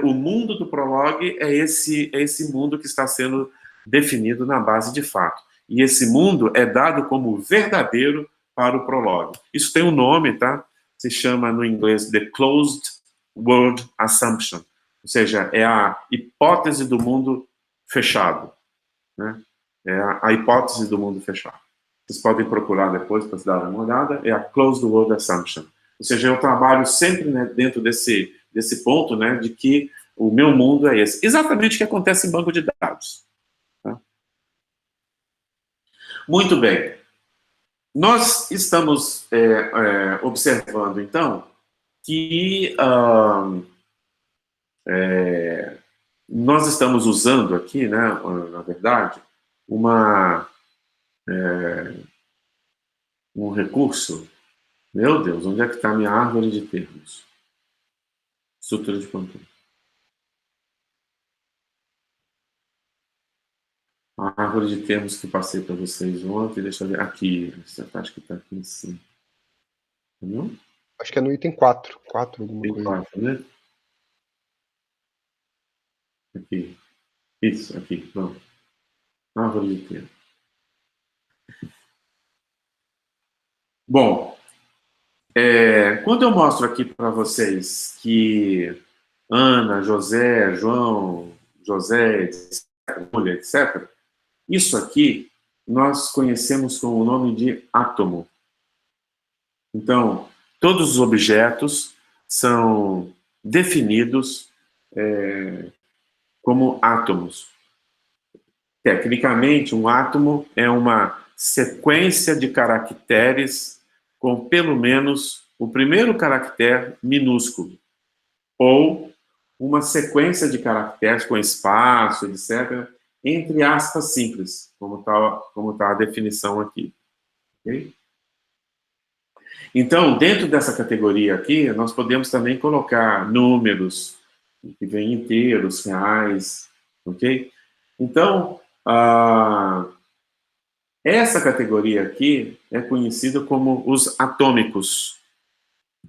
o mundo do Prolog é esse mundo que está sendo definido na base de fato. E esse mundo é dado como verdadeiro para o Prolog. Isso tem um nome, tá? Se chama no inglês The Closed World Assumption. Ou seja, é a hipótese do mundo fechado. Né? É a hipótese do mundo fechado. Vocês podem procurar depois para se dar uma olhada. É a Closed World Assumption. Ou seja, eu trabalho sempre, né, dentro desse ponto, né, de que o meu mundo é esse. Exatamente o que acontece em banco de dados. Tá? Muito bem. Nós estamos observando, então, que nós estamos usando aqui, né, na verdade, um recurso. Meu Deus, onde é que está a minha árvore de termos? Estrutura de controle. A árvore de termos que passei para vocês ontem, deixa eu ver. Aqui, acho que está aqui em cima. Entendeu? Acho que é no item 4. 4 alguma Tem coisa. 4, né? Aqui. Isso, aqui, pronto. Árvore de termos. Bom, quando eu mostro aqui para vocês que Ana, José, João, José, etc., mulher, etc., isso aqui nós conhecemos com o nome de átomo. Então, todos os objetos são definidos como átomos. Tecnicamente, um átomo é uma sequência de caracteres com pelo menos o primeiro caractere minúsculo, ou uma sequência de caracteres com espaço, etc., entre aspas simples, como tá a definição aqui. Okay? Então, dentro dessa categoria aqui, nós podemos também colocar números, que vêm inteiros, reais, ok? Então, essa categoria aqui é conhecida como os atômicos.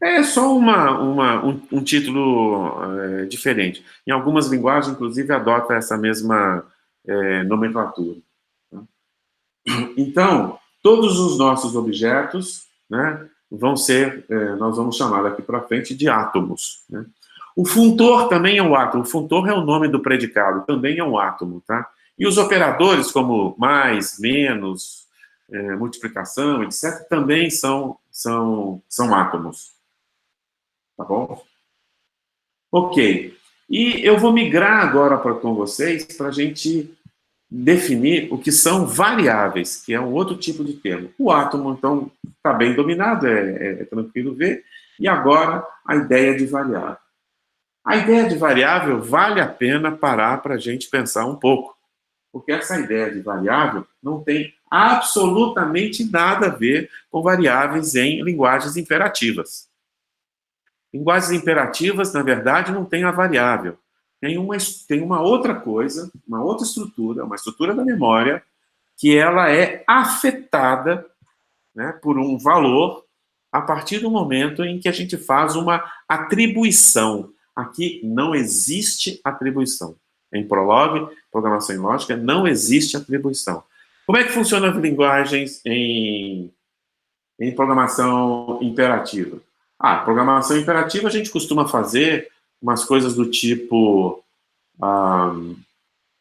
É só um título diferente. Em algumas linguagens, inclusive, adota essa mesma nomenclatura. Tá? Então, todos os nossos objetos, né, nós vamos chamar daqui para frente de átomos. Né? O funtor também é um átomo. O funtor é o nome do predicado, também é um átomo. Tá? E os operadores, como mais, menos, multiplicação, etc., também são átomos. Tá bom? Ok. E eu vou migrar agora com vocês para a gente definir o que são variáveis, que é um outro tipo de termo. O átomo, então, está bem dominado, é tranquilo ver. E agora, a ideia de variável. A ideia de variável vale a pena parar para a gente pensar um pouco. Porque essa ideia de variável não tem absolutamente nada a ver com variáveis em linguagens imperativas. Linguagens imperativas, na verdade, não tem a variável. Tem uma outra coisa, uma outra estrutura, uma estrutura da memória, que ela é afetada, né, por um valor a partir do momento em que a gente faz uma atribuição. Aqui não existe atribuição. Em Prolog, programação em lógica, não existe atribuição. Como é que funcionam as linguagens em programação imperativa? Programação imperativa a gente costuma fazer umas coisas do tipo...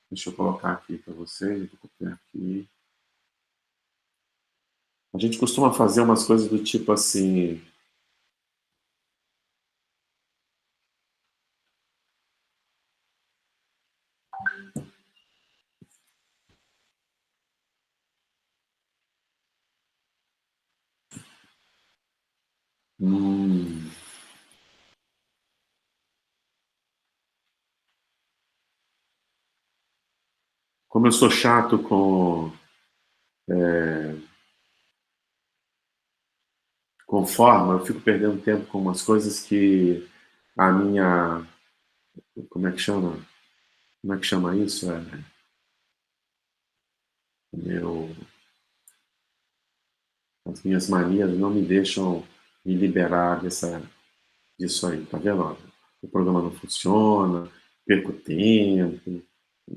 deixa eu colocar aqui para vocês. Vou copiar aqui. A gente costuma fazer umas coisas do tipo assim... Como eu sou chato com forma, eu fico perdendo tempo com umas coisas que a minha... Como é que chama? Como é que chama isso? As minhas manias não me deixam me liberar disso aí, tá vendo? O programa não funciona, perco tempo,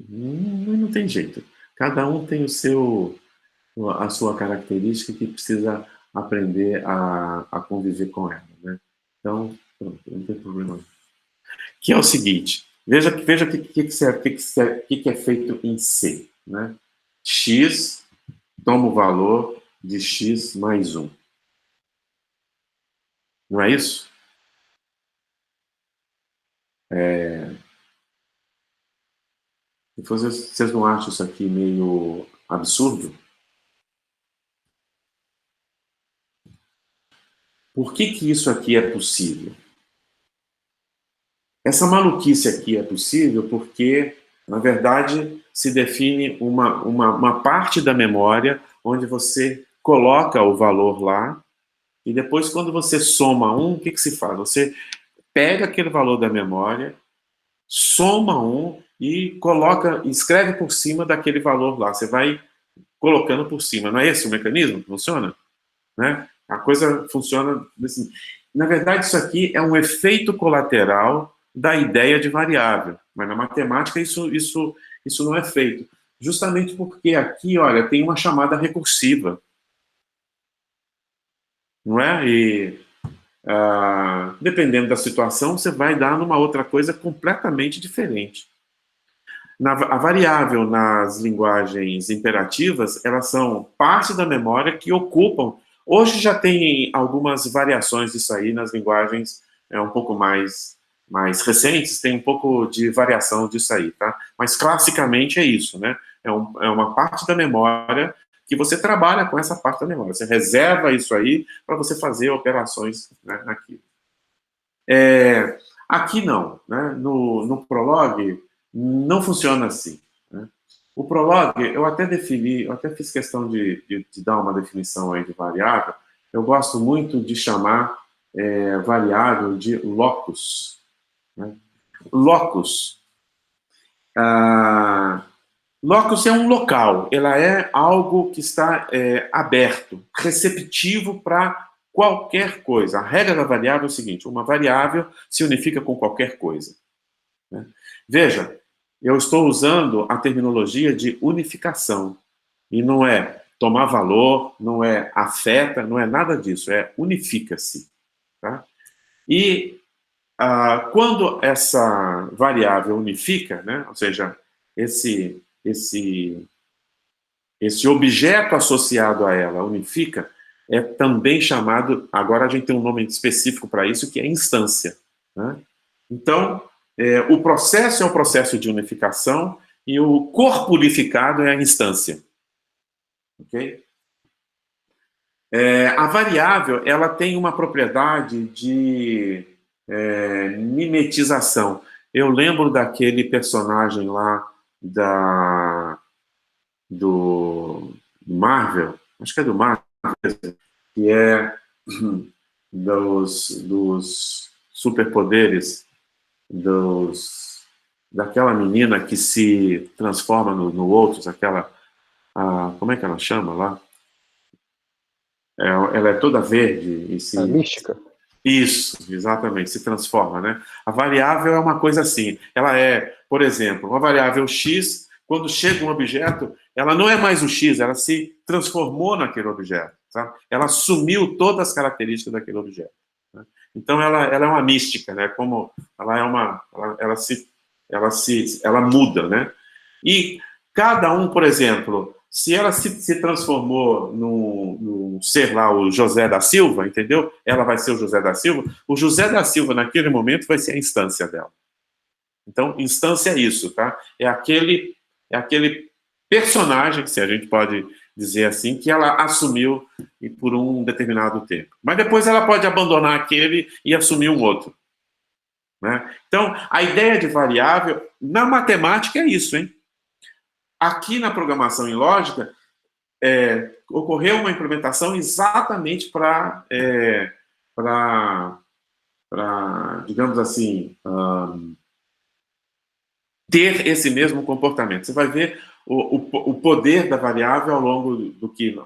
não tem jeito. Cada um tem a sua característica que precisa aprender a conviver com ela, né? Então, pronto, não tem problema. Que é o seguinte, veja o que é feito em C, né? X toma o valor de x mais 1. Não é isso? Vocês não acham isso aqui meio absurdo? Por que isso aqui é possível? Essa maluquice aqui é possível porque, na verdade, se define uma parte da memória onde você coloca o valor lá e depois, quando você soma um, o que se faz? Você pega aquele valor da memória, soma um e escreve por cima daquele valor lá. Você vai colocando por cima. Não é esse o mecanismo que funciona? Né? A coisa funciona assim. Na verdade, isso aqui é um efeito colateral da ideia de variável. Mas na matemática isso não é feito. Justamente porque aqui, olha, tem uma chamada recursiva. Não é? E dependendo da situação, você vai dar numa outra coisa completamente diferente. A variável nas linguagens imperativas, elas são parte da memória que ocupam. Hoje já tem algumas variações disso aí nas linguagens um pouco mais recentes, tem um pouco de variação disso aí, tá? Mas classicamente é isso, né? É uma parte da memória que você trabalha com essa parte da memória. Você reserva isso aí para você fazer operações, né, aqui. Aqui não, né? No Prolog não funciona assim, né? O Prolog, eu até fiz questão de dar uma definição aí de variável. Eu gosto muito de chamar variável de locus, né? Locus. Locus é um local, ela é algo que está aberto, receptivo para qualquer coisa. A regra da variável é o seguinte: uma variável se unifica com qualquer coisa, né? Veja, eu estou usando a terminologia de unificação, e não é tomar valor, não é afeta, não é nada disso, é unifica-se, tá? E quando essa variável unifica, né, ou seja, esse objeto associado a ela unifica, é também chamado, agora a gente tem um nome específico para isso, que é instância, né? Então, o processo é o processo de unificação e o corpo unificado é a instância. Ok? A variável, ela tem uma propriedade de mimetização. Eu lembro daquele personagem lá do Marvel, acho que é do Marvel, que é dos superpoderes daquela menina que se transforma no outros, aquela, como é que ela chama lá? Ela é toda verde. A mística. Isso, exatamente, se transforma, né? A variável é uma coisa assim, ela é, por exemplo, uma variável x, quando chega um objeto, ela não é mais o x, ela se transformou naquele objeto, tá? Ela assumiu todas as características daquele objeto, né? Então ela é uma mística, né? Como ela muda, né? E cada um, por exemplo, se ela se transformou num ser lá, o José da Silva, entendeu? Ela vai ser o José da Silva. O José da Silva, naquele momento, vai ser a instância dela. Então, instância é isso, tá? É aquele personagem, se a gente pode dizer assim, que ela assumiu por um determinado tempo. Mas depois ela pode abandonar aquele e assumir um outro, né? Então, a ideia de variável, na matemática, é isso, hein? Aqui na programação em lógica, ocorreu uma implementação exatamente para, digamos assim, ter esse mesmo comportamento. Você vai ver o poder da variável ao longo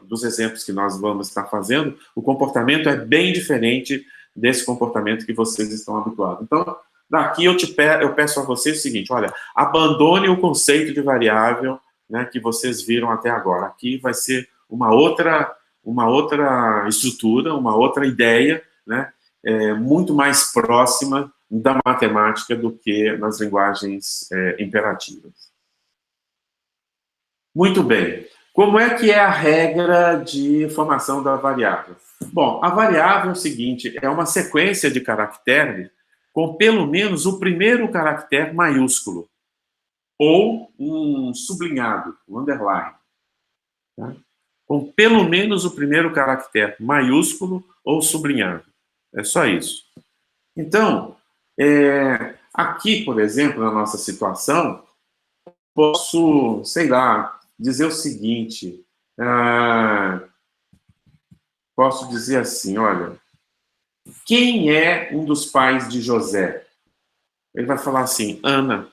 dos exemplos que nós vamos estar fazendo. O comportamento é bem diferente desse comportamento que vocês estão habituados. Então, daqui eu peço a vocês o seguinte: olha, abandone o conceito de variável, né, que vocês viram até agora. Aqui vai ser uma outra estrutura, uma outra ideia, né, muito mais próxima da matemática do que nas linguagens imperativas. Muito bem. Como é que é a regra de formação da variável? Bom, a variável é o seguinte, é uma sequência de caracteres com pelo menos o primeiro caractere maiúsculo, ou um sublinhado, um underline. Tá? Com pelo menos o primeiro caractere maiúsculo ou sublinhado. É só isso. Então, aqui, por exemplo, na nossa situação, posso, sei lá, dizer o seguinte, posso dizer assim, olha, quem é um dos pais de José? Ele vai falar assim, Ana.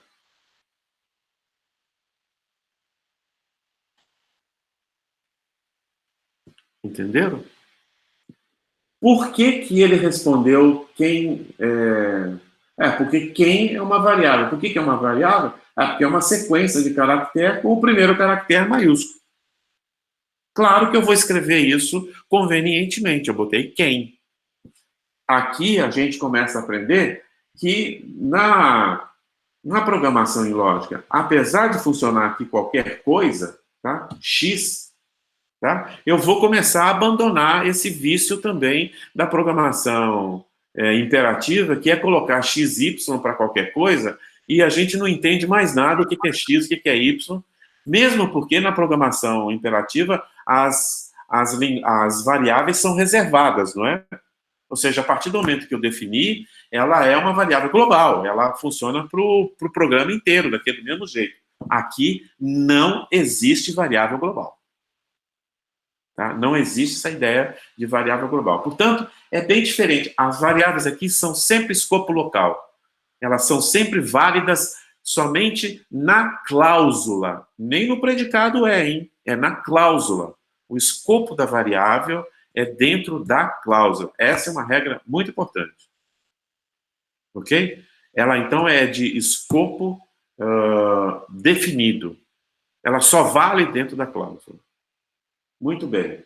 Entenderam? Por que que ele respondeu quem... porque quem é uma variável. Por que que é uma variável? Porque é uma sequência de caractere com o primeiro caractere maiúsculo. Claro que eu vou escrever isso convenientemente. Eu botei quem. Aqui a gente começa a aprender que na programação em lógica, apesar de funcionar aqui qualquer coisa, tá? X, tá? Eu vou começar a abandonar esse vício também da programação imperativa, que é colocar XY para qualquer coisa, e a gente não entende mais nada o que é X, o que é Y, mesmo porque na programação imperativa as variáveis são reservadas, não é? Ou seja, a partir do momento que eu defini, ela é uma variável global, ela funciona para o programa inteiro, daquele mesmo jeito. Aqui não existe variável global. Tá? Não existe essa ideia de variável global. Portanto, é bem diferente. As variáveis aqui são sempre escopo local. Elas são sempre válidas somente na cláusula. Nem no predicado hein? É na cláusula. O escopo da variável é dentro da cláusula. Essa é uma regra muito importante. Ok? Ela, então, é de escopo definido. Ela só vale dentro da cláusula. Muito bem.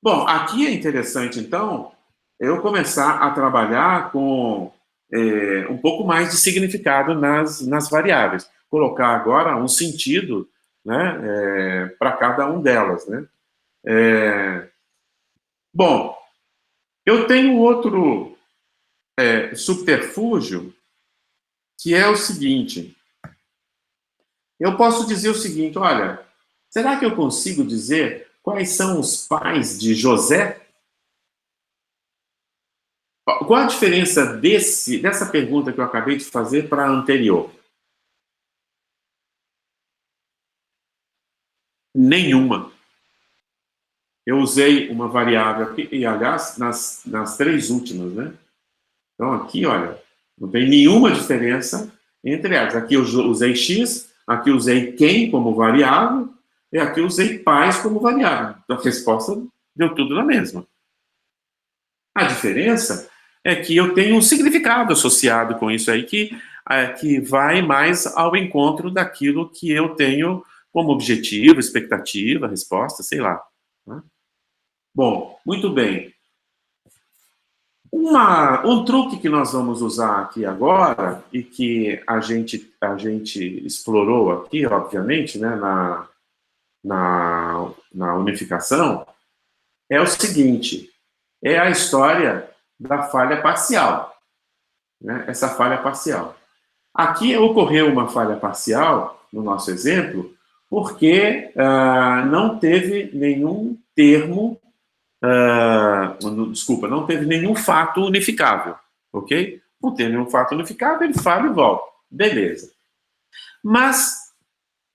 Bom, aqui é interessante, então, eu começar a trabalhar com um pouco mais de significado nas variáveis. Colocar agora um sentido, né, para cada um delas, né? Bom, eu tenho outro subterfúgio, que é o seguinte. Eu posso dizer o seguinte, olha, será que eu consigo dizer quais são os pais de José? Qual a diferença dessa pergunta que eu acabei de fazer para a anterior? Nenhuma. Eu usei uma variável aqui, e aliás, nas três últimas, né? Então aqui, olha, não tem nenhuma diferença entre elas. Aqui eu usei x, aqui eu usei quem como variável, e aqui eu usei pais como variável. A resposta deu tudo na mesma. A diferença é que eu tenho um significado associado com isso aí, que vai mais ao encontro daquilo que eu tenho como objetivo, expectativa, resposta, sei lá. Né? Bom, muito bem. Um truque que nós vamos usar aqui agora, e que a gente explorou aqui, obviamente, né, na unificação, é o seguinte, é a história da falha parcial. Né, essa falha parcial. Aqui ocorreu uma falha parcial, no nosso exemplo, porque não teve nenhum termo, não teve nenhum fato unificável, ok? Não tem nenhum fato unificável, ele falha e volta. Beleza. Mas,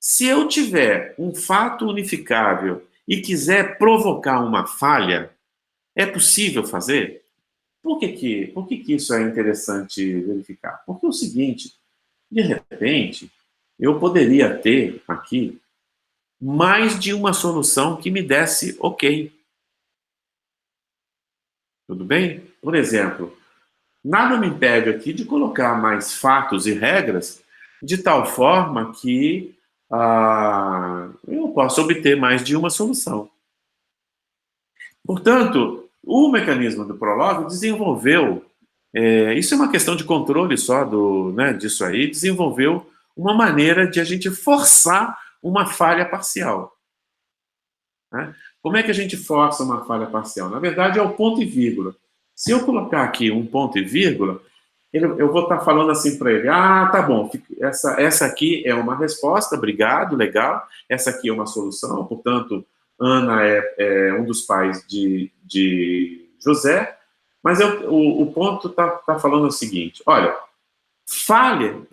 se eu tiver um fato unificável e quiser provocar uma falha, é possível fazer? Por que isso é interessante verificar? Porque é o seguinte, de repente, eu poderia ter aqui mais de uma solução que me desse ok. Tudo bem? Por exemplo, nada me impede aqui de colocar mais fatos e regras de tal forma que eu possa obter mais de uma solução. Portanto, o mecanismo do Prolog desenvolveu, isso é uma questão de controle só disso aí, desenvolveu uma maneira de a gente forçar uma falha parcial. né? Como é que a gente força uma falha parcial? Na verdade, é o ponto e vírgula. Se eu colocar aqui um ponto e vírgula, eu vou estar falando assim para ele, tá bom, essa aqui é uma resposta, obrigado, legal, essa aqui é uma solução, portanto, Ana é um dos pais de José, mas o ponto está falando o seguinte, olha, fale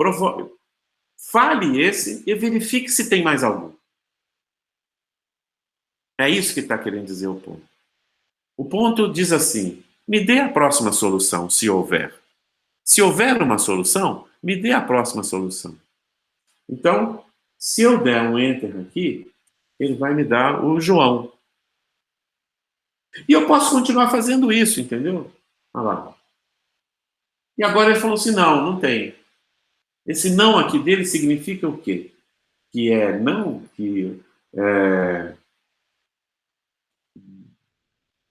esse e verifique se tem mais algum. É isso que está querendo dizer o ponto. O ponto diz assim, me dê a próxima solução, se houver. Se houver uma solução, me dê a próxima solução. Então, se eu der um Enter aqui, ele vai me dar o João. E eu posso continuar fazendo isso, entendeu? Olha lá. E agora ele falou assim, não tem. Esse não aqui dele significa o quê? Que é não,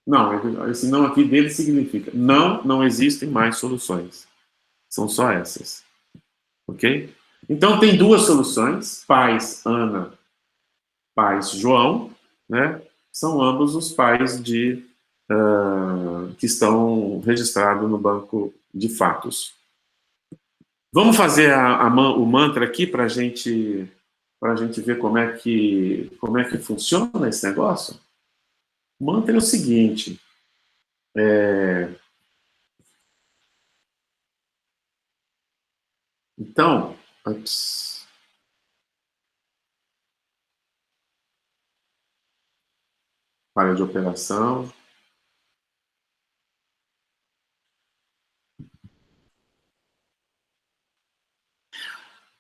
Não, esse não aqui dele significa não existem mais soluções. São só essas. Ok? Então, tem duas soluções. Pais Ana, pais João, né? São ambos os pais que estão registrados no banco de fatos. Vamos fazer o mantra aqui para a gente ver como é que funciona esse negócio? O mantra é o seguinte, então, falha de operação.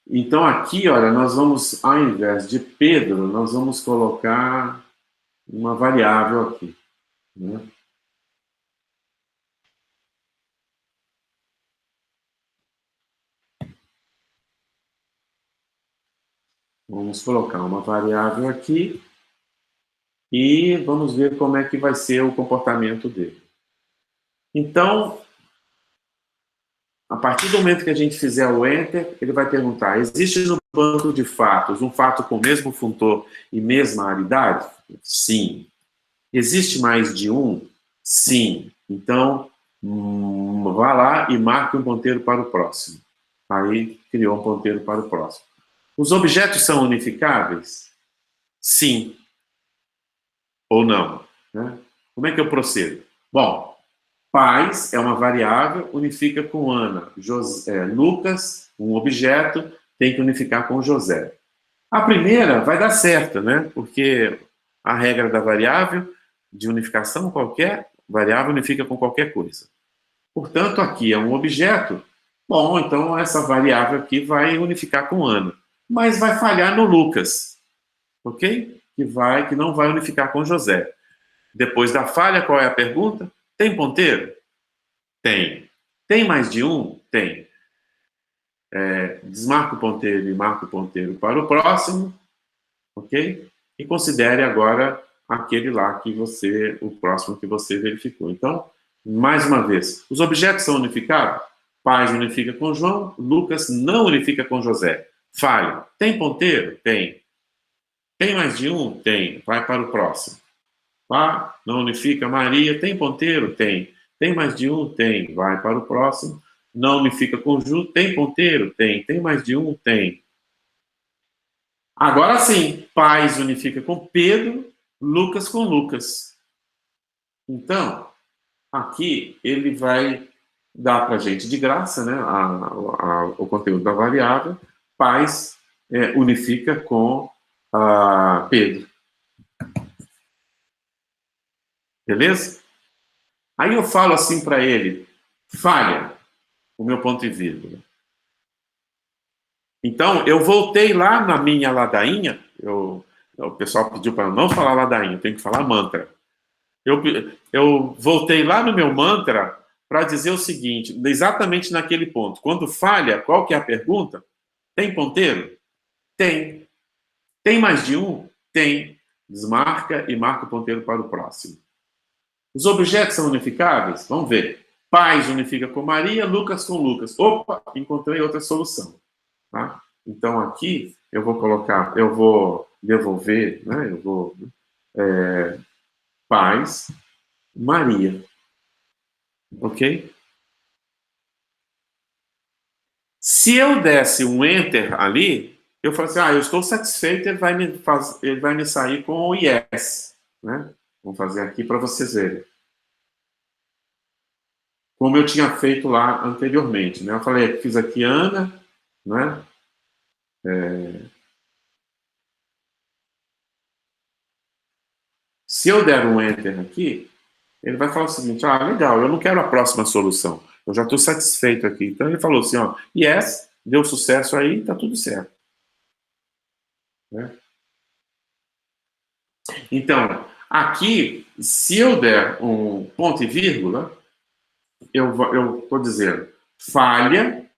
Então, aqui, olha, nós vamos, ao invés de Pedro, nós vamos colocar uma variável aqui, né? Vamos colocar uma variável aqui e vamos ver como é que vai ser o comportamento dele. Então, a partir do momento que a gente fizer o Enter, ele vai perguntar, existe no banco de fatos um fato com o mesmo funtor e mesma aridade? Sim. Existe mais de um? Sim. Então, vá lá e marque um ponteiro para o próximo. Aí, criou um ponteiro para o próximo. Os objetos são unificáveis? Sim. Ou não? Né? Como é que eu procedo? Bom, pais é uma variável, unifica com Ana. Lucas, um objeto, tem que unificar com José. A primeira vai dar certo, né? Porque a regra da variável, de unificação, qualquer variável unifica com qualquer coisa. Portanto, aqui é um objeto. Bom, então essa variável aqui vai unificar com Ana. Mas vai falhar no Lucas, ok? Que não vai unificar com José. Depois da falha, qual é a pergunta? Tem ponteiro? Tem. Tem mais de um? Tem. Desmarca o ponteiro e marca o ponteiro para o próximo, ok? E considere agora aquele lá o próximo que você verificou. Então, mais uma vez, os objetos são unificados? Pais unifica com João, Lucas não unifica com José. Falha. Tem ponteiro? Tem. Tem mais de um? Tem. Vai para o próximo. Não unifica. Maria, tem ponteiro? Tem. Tem mais de um? Tem. Vai para o próximo. Não unifica com Ju? Tem ponteiro? Tem. Tem mais de um? Tem. Agora sim, pais unifica com Pedro, Lucas com Lucas. Então, aqui ele vai dar para a gente de graça, né, o conteúdo da variável. Pais unifica com Pedro. Beleza? Aí eu falo assim para ele, falha o meu ponto e vírgula. Então, eu voltei lá na minha ladainha, o pessoal pediu para eu não falar ladainha, eu tenho que falar mantra. Eu voltei lá no meu mantra para dizer o seguinte, exatamente naquele ponto. Quando falha, qual que é a pergunta? Tem ponteiro? Tem. Tem mais de um? Tem. Desmarca e marca o ponteiro para o próximo. Os objetos são unificáveis? Vamos ver. Pais unifica com Maria, Lucas com Lucas. Opa, encontrei outra solução. Tá? Então aqui eu vou devolver, né? Eu vou paz, Maria. Ok? Se eu desse um enter ali, eu falo assim, eu estou satisfeito, ele vai me sair com o yes. Né? Vou fazer aqui para vocês verem. Como eu tinha feito lá anteriormente. Né? Eu falei, fiz aqui Ana, né? Se eu der um enter aqui, ele vai falar o seguinte, legal, eu não quero a próxima solução. Eu já estou satisfeito aqui. Então ele falou assim, yes, deu sucesso aí, está tudo certo. Né? Então, aqui, se eu der um ponto e vírgula, eu estou dizendo, falha,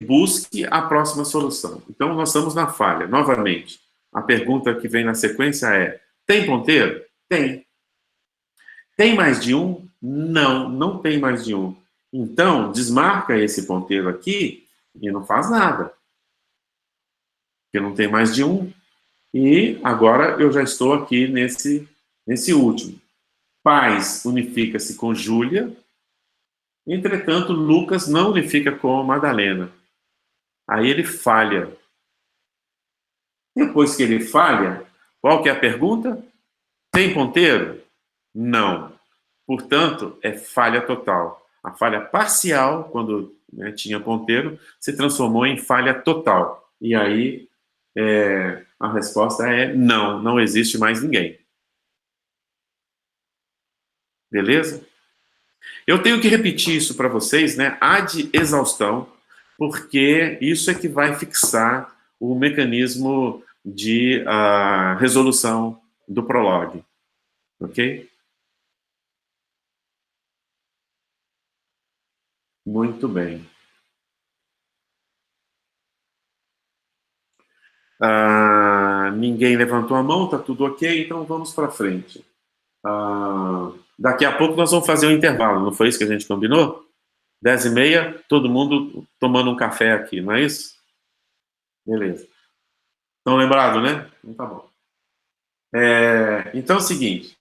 busque a próxima solução. Então, nós estamos na falha. Novamente, a pergunta que vem na sequência é, tem ponteiro? Tem. Tem mais de um? Não, não tem mais de um. Então, desmarca esse ponteiro aqui e não faz nada. Porque não tem mais de um. E agora eu já estou aqui nesse último. Paz unifica-se com Júlia. Entretanto, Lucas não unifica com Madalena. Aí ele falha. Depois que ele falha, qual que é a pergunta? Tem ponteiro? Não. Portanto, é falha total. A falha parcial, quando tinha ponteiro, se transformou em falha total. E aí, a resposta é não, não existe mais ninguém. Beleza? Eu tenho que repetir isso para vocês, né, ad exaustão, porque isso é que vai fixar o mecanismo de resolução do Prolog. Ok? Muito bem. Ninguém levantou a mão, tá tudo ok, então vamos para frente. Daqui a pouco nós vamos fazer um intervalo, não foi isso que a gente combinou? 10h30, todo mundo tomando um café aqui, não é isso? Beleza. Estão lembrados, né? Então tá bom. Então é o seguinte.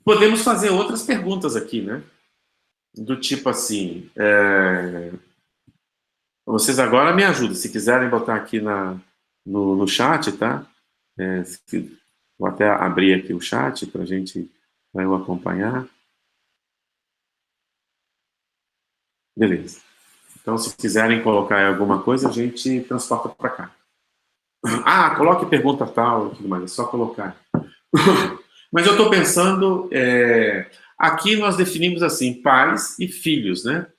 Podemos fazer outras perguntas aqui, né? Do tipo assim... Vocês agora me ajudam. Se quiserem botar aqui no chat, tá? Vou até abrir aqui o chat para eu acompanhar. Beleza. Então, se quiserem colocar alguma coisa, a gente transporta para cá. Coloque pergunta tal e tudo mais. É só colocar. Mas eu estou pensando... aqui nós definimos assim, pais e filhos, né?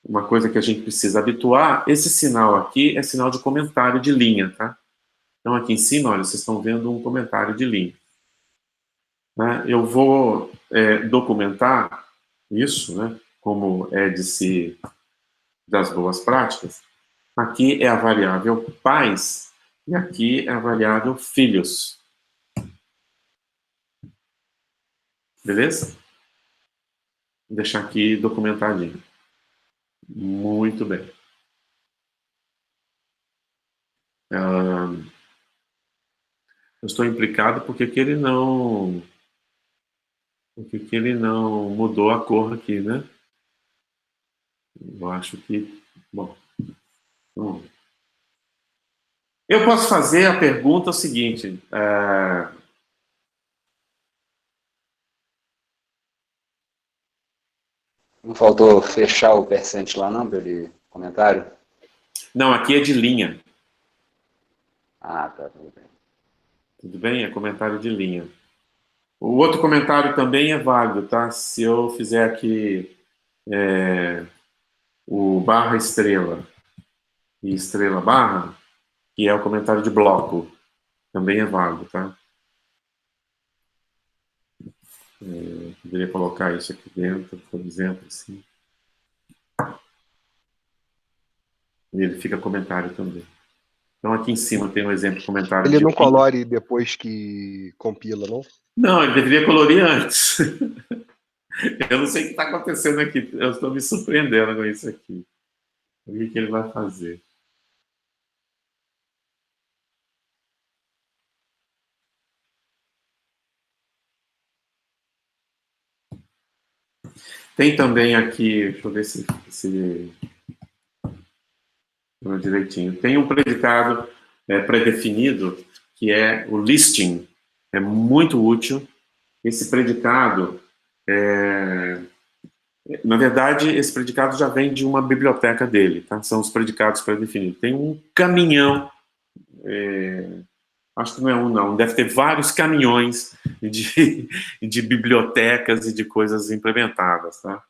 Uma coisa que a gente precisa habituar, esse sinal aqui é sinal de comentário de linha, tá? Então, aqui em cima, olha, vocês estão vendo um comentário de linha. Né? Eu vou documentar isso, né? Como das boas práticas. Aqui é a variável pais e aqui é a variável filhos. Beleza? Vou deixar aqui documentadinho. Muito bem. Eu estou implicado porque que ele não mudou a cor aqui, né? Eu acho que... Bom. Eu posso fazer a pergunta seguinte. Não faltou fechar o percente lá, não, pelo comentário? Não, aqui é de linha. Tá, tudo bem. Tudo bem? É comentário de linha. O outro comentário também é válido, tá? Se eu fizer aqui o barra estrela e estrela barra, que é o comentário de bloco, também é válido, tá? Poderia colocar isso aqui dentro, por exemplo, assim. E ele fica comentário também. Então, aqui em cima tem um exemplo de comentário. Ele não colore depois que compila, não? Não, ele deveria colorir antes. Eu não sei o que está acontecendo aqui. Eu estou me surpreendendo com isso aqui. O que ele vai fazer? Tem também aqui, deixa eu ver se direitinho. Tem um predicado pré-definido, que é o listing. É muito útil. Esse predicado, na verdade, esse predicado já vem de uma biblioteca dele, tá? São os predicados pré-definidos. Tem um caminhão, acho que não é um, não, deve ter vários caminhões de bibliotecas e de coisas implementadas, tá?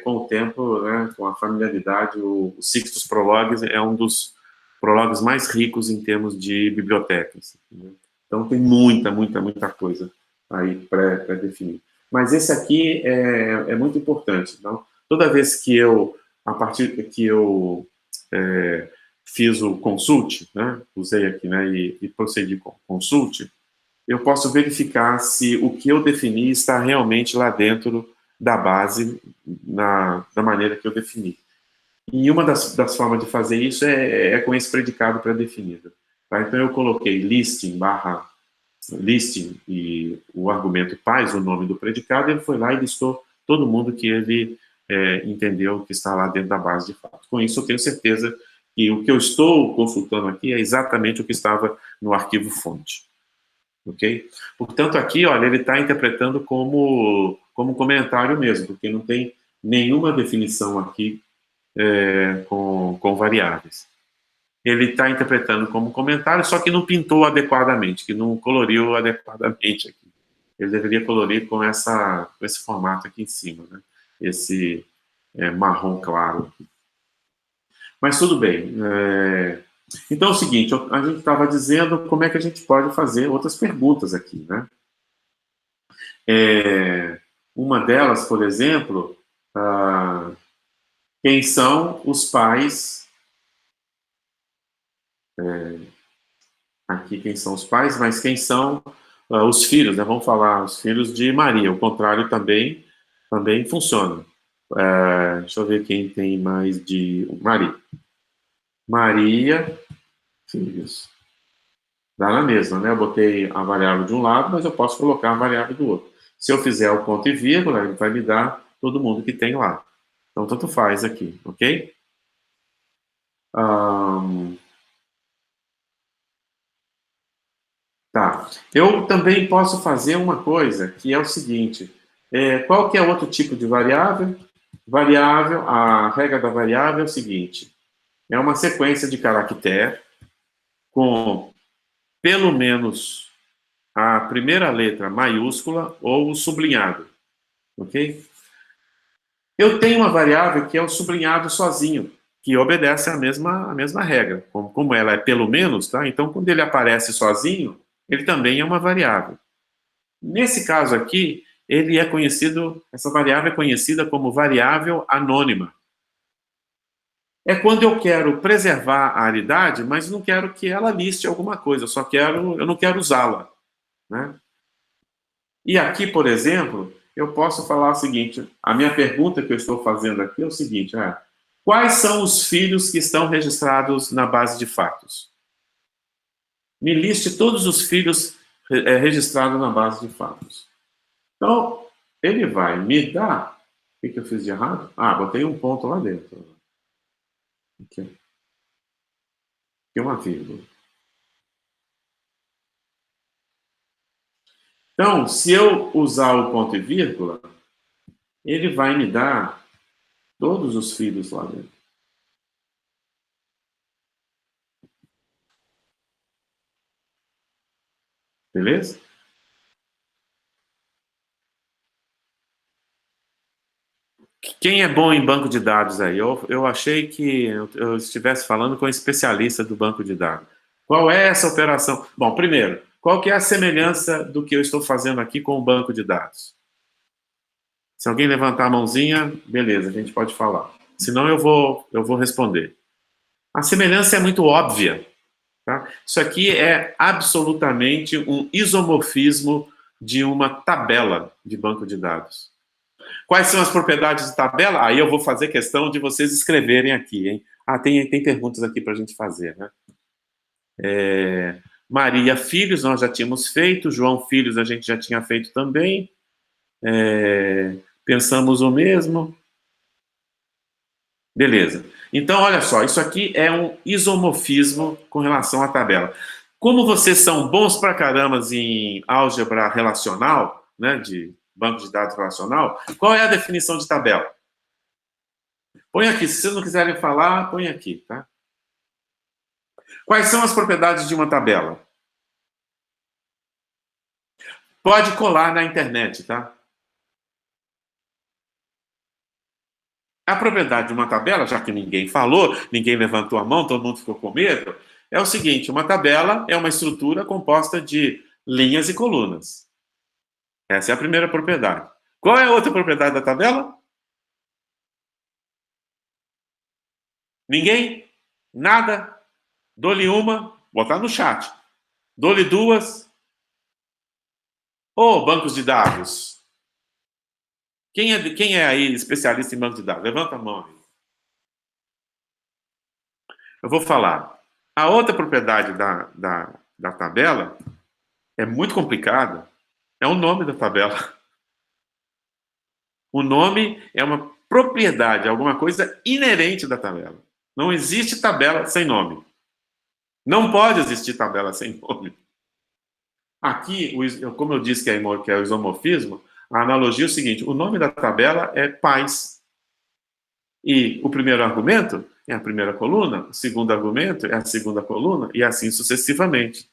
Com o tempo, né, com a familiaridade, o Sixtus Prologues é um dos prólogos mais ricos em termos de bibliotecas. Né? Então, tem muita coisa aí pré-definida. Mas esse aqui é muito importante. Então, toda vez que a partir que eu fiz o consult, né, usei aqui, né, e procedi com o consult, eu posso verificar se o que eu defini está realmente lá dentro da base, da maneira que eu defini. E uma das formas de fazer isso é com esse predicado pré-definido. Tá? Então, eu coloquei listing e o argumento pais, o nome do predicado, ele foi lá e listou todo mundo que ele entendeu que está lá dentro da base de fato. Com isso, eu tenho certeza que o que eu estou consultando aqui é exatamente o que estava no arquivo fonte. Ok? Portanto, aqui, olha, ele está interpretando como comentário mesmo, porque não tem nenhuma definição aqui com variáveis. Ele está interpretando como comentário, só que não pintou adequadamente, que não coloriu adequadamente aqui. Ele deveria colorir com esse formato aqui em cima, né? Esse marrom claro aqui. Mas tudo bem. Então é o seguinte, a gente estava dizendo como é que a gente pode fazer outras perguntas aqui, né? Uma delas, por exemplo, quem são os pais? Aqui quem são os pais, mas quem são os filhos, né? Vamos falar os filhos de Maria. O contrário também funciona. Deixa eu ver quem tem mais de Maria. Maria, filhos. Dá na mesma, né? Eu botei a variável de um lado, mas eu posso colocar a variável do outro. Se eu fizer o ponto e vírgula, ele vai me dar todo mundo que tem lá. Então, tanto faz aqui, ok? Tá. Eu também posso fazer uma coisa, que é o seguinte. Qual que é outro tipo de variável? A regra da variável é o seguinte. É uma sequência de caractere com pelo menos a primeira letra maiúscula ou sublinhado. Ok? Eu tenho uma variável que é o sublinhado sozinho, que obedece à mesma regra. Como ela é pelo menos, tá? Então, quando ele aparece sozinho, ele também é uma variável. Nesse caso aqui, essa variável é conhecida como variável anônima. É quando eu quero preservar a aridade, mas não quero que ela liste alguma coisa, eu não quero usá-la, né? E aqui, por exemplo, eu posso falar o seguinte, a minha pergunta que eu estou fazendo aqui é o seguinte, quais são os filhos que estão registrados na base de fatos? Me liste todos os filhos registrados na base de fatos. Então, ele vai me dar... O que eu fiz de errado? Botei um ponto lá dentro. Aqui uma vírgula. Então, se eu usar o ponto e vírgula, ele vai me dar todos os filhos lá dentro. Beleza? Quem é bom em banco de dados aí? Eu achei que eu estivesse falando com um especialista do banco de dados. Qual é essa operação? Bom, primeiro, qual que é a semelhança do que eu estou fazendo aqui com o banco de dados? Se alguém levantar a mãozinha, beleza, a gente pode falar. Senão eu vou responder. A semelhança é muito óbvia. Tá? Isso aqui é absolutamente um isomorfismo de uma tabela de banco de dados. Quais são as propriedades de tabela? Aí eu vou fazer questão de vocês escreverem aqui, hein? Tem perguntas aqui para a gente fazer, né? Maria Filhos, nós já tínhamos feito. João Filhos, a gente já tinha feito também. Pensamos o mesmo? Beleza. Então, olha só, isso aqui é um isomorfismo com relação à tabela. Como vocês são bons pra caramba em álgebra relacional, né, de banco de dados relacional, qual é a definição de tabela? Põe aqui, se vocês não quiserem falar, põe aqui, tá? Quais são as propriedades de uma tabela? Pode colar na internet, tá? A propriedade de uma tabela, já que ninguém falou, ninguém levantou a mão, todo mundo ficou com medo, é o seguinte: uma tabela é uma estrutura composta de linhas e colunas. Essa é a primeira propriedade. Qual é a outra propriedade da tabela? Ninguém? Nada? Dou-lhe uma, botar no chat. Dou-lhe duas. Ou bancos de dados? Quem é aí especialista em banco de dados? Levanta a mão aí. Eu vou falar. A outra propriedade da tabela é muito complicada. É o nome da tabela. O nome é uma propriedade, alguma coisa inerente da tabela. Não existe tabela sem nome. Não pode existir tabela sem nome. Aqui, como eu disse que é o isomorfismo, a analogia é o seguinte: o nome da tabela é pais. E o primeiro argumento é a primeira coluna, o segundo argumento é a segunda coluna, e assim sucessivamente.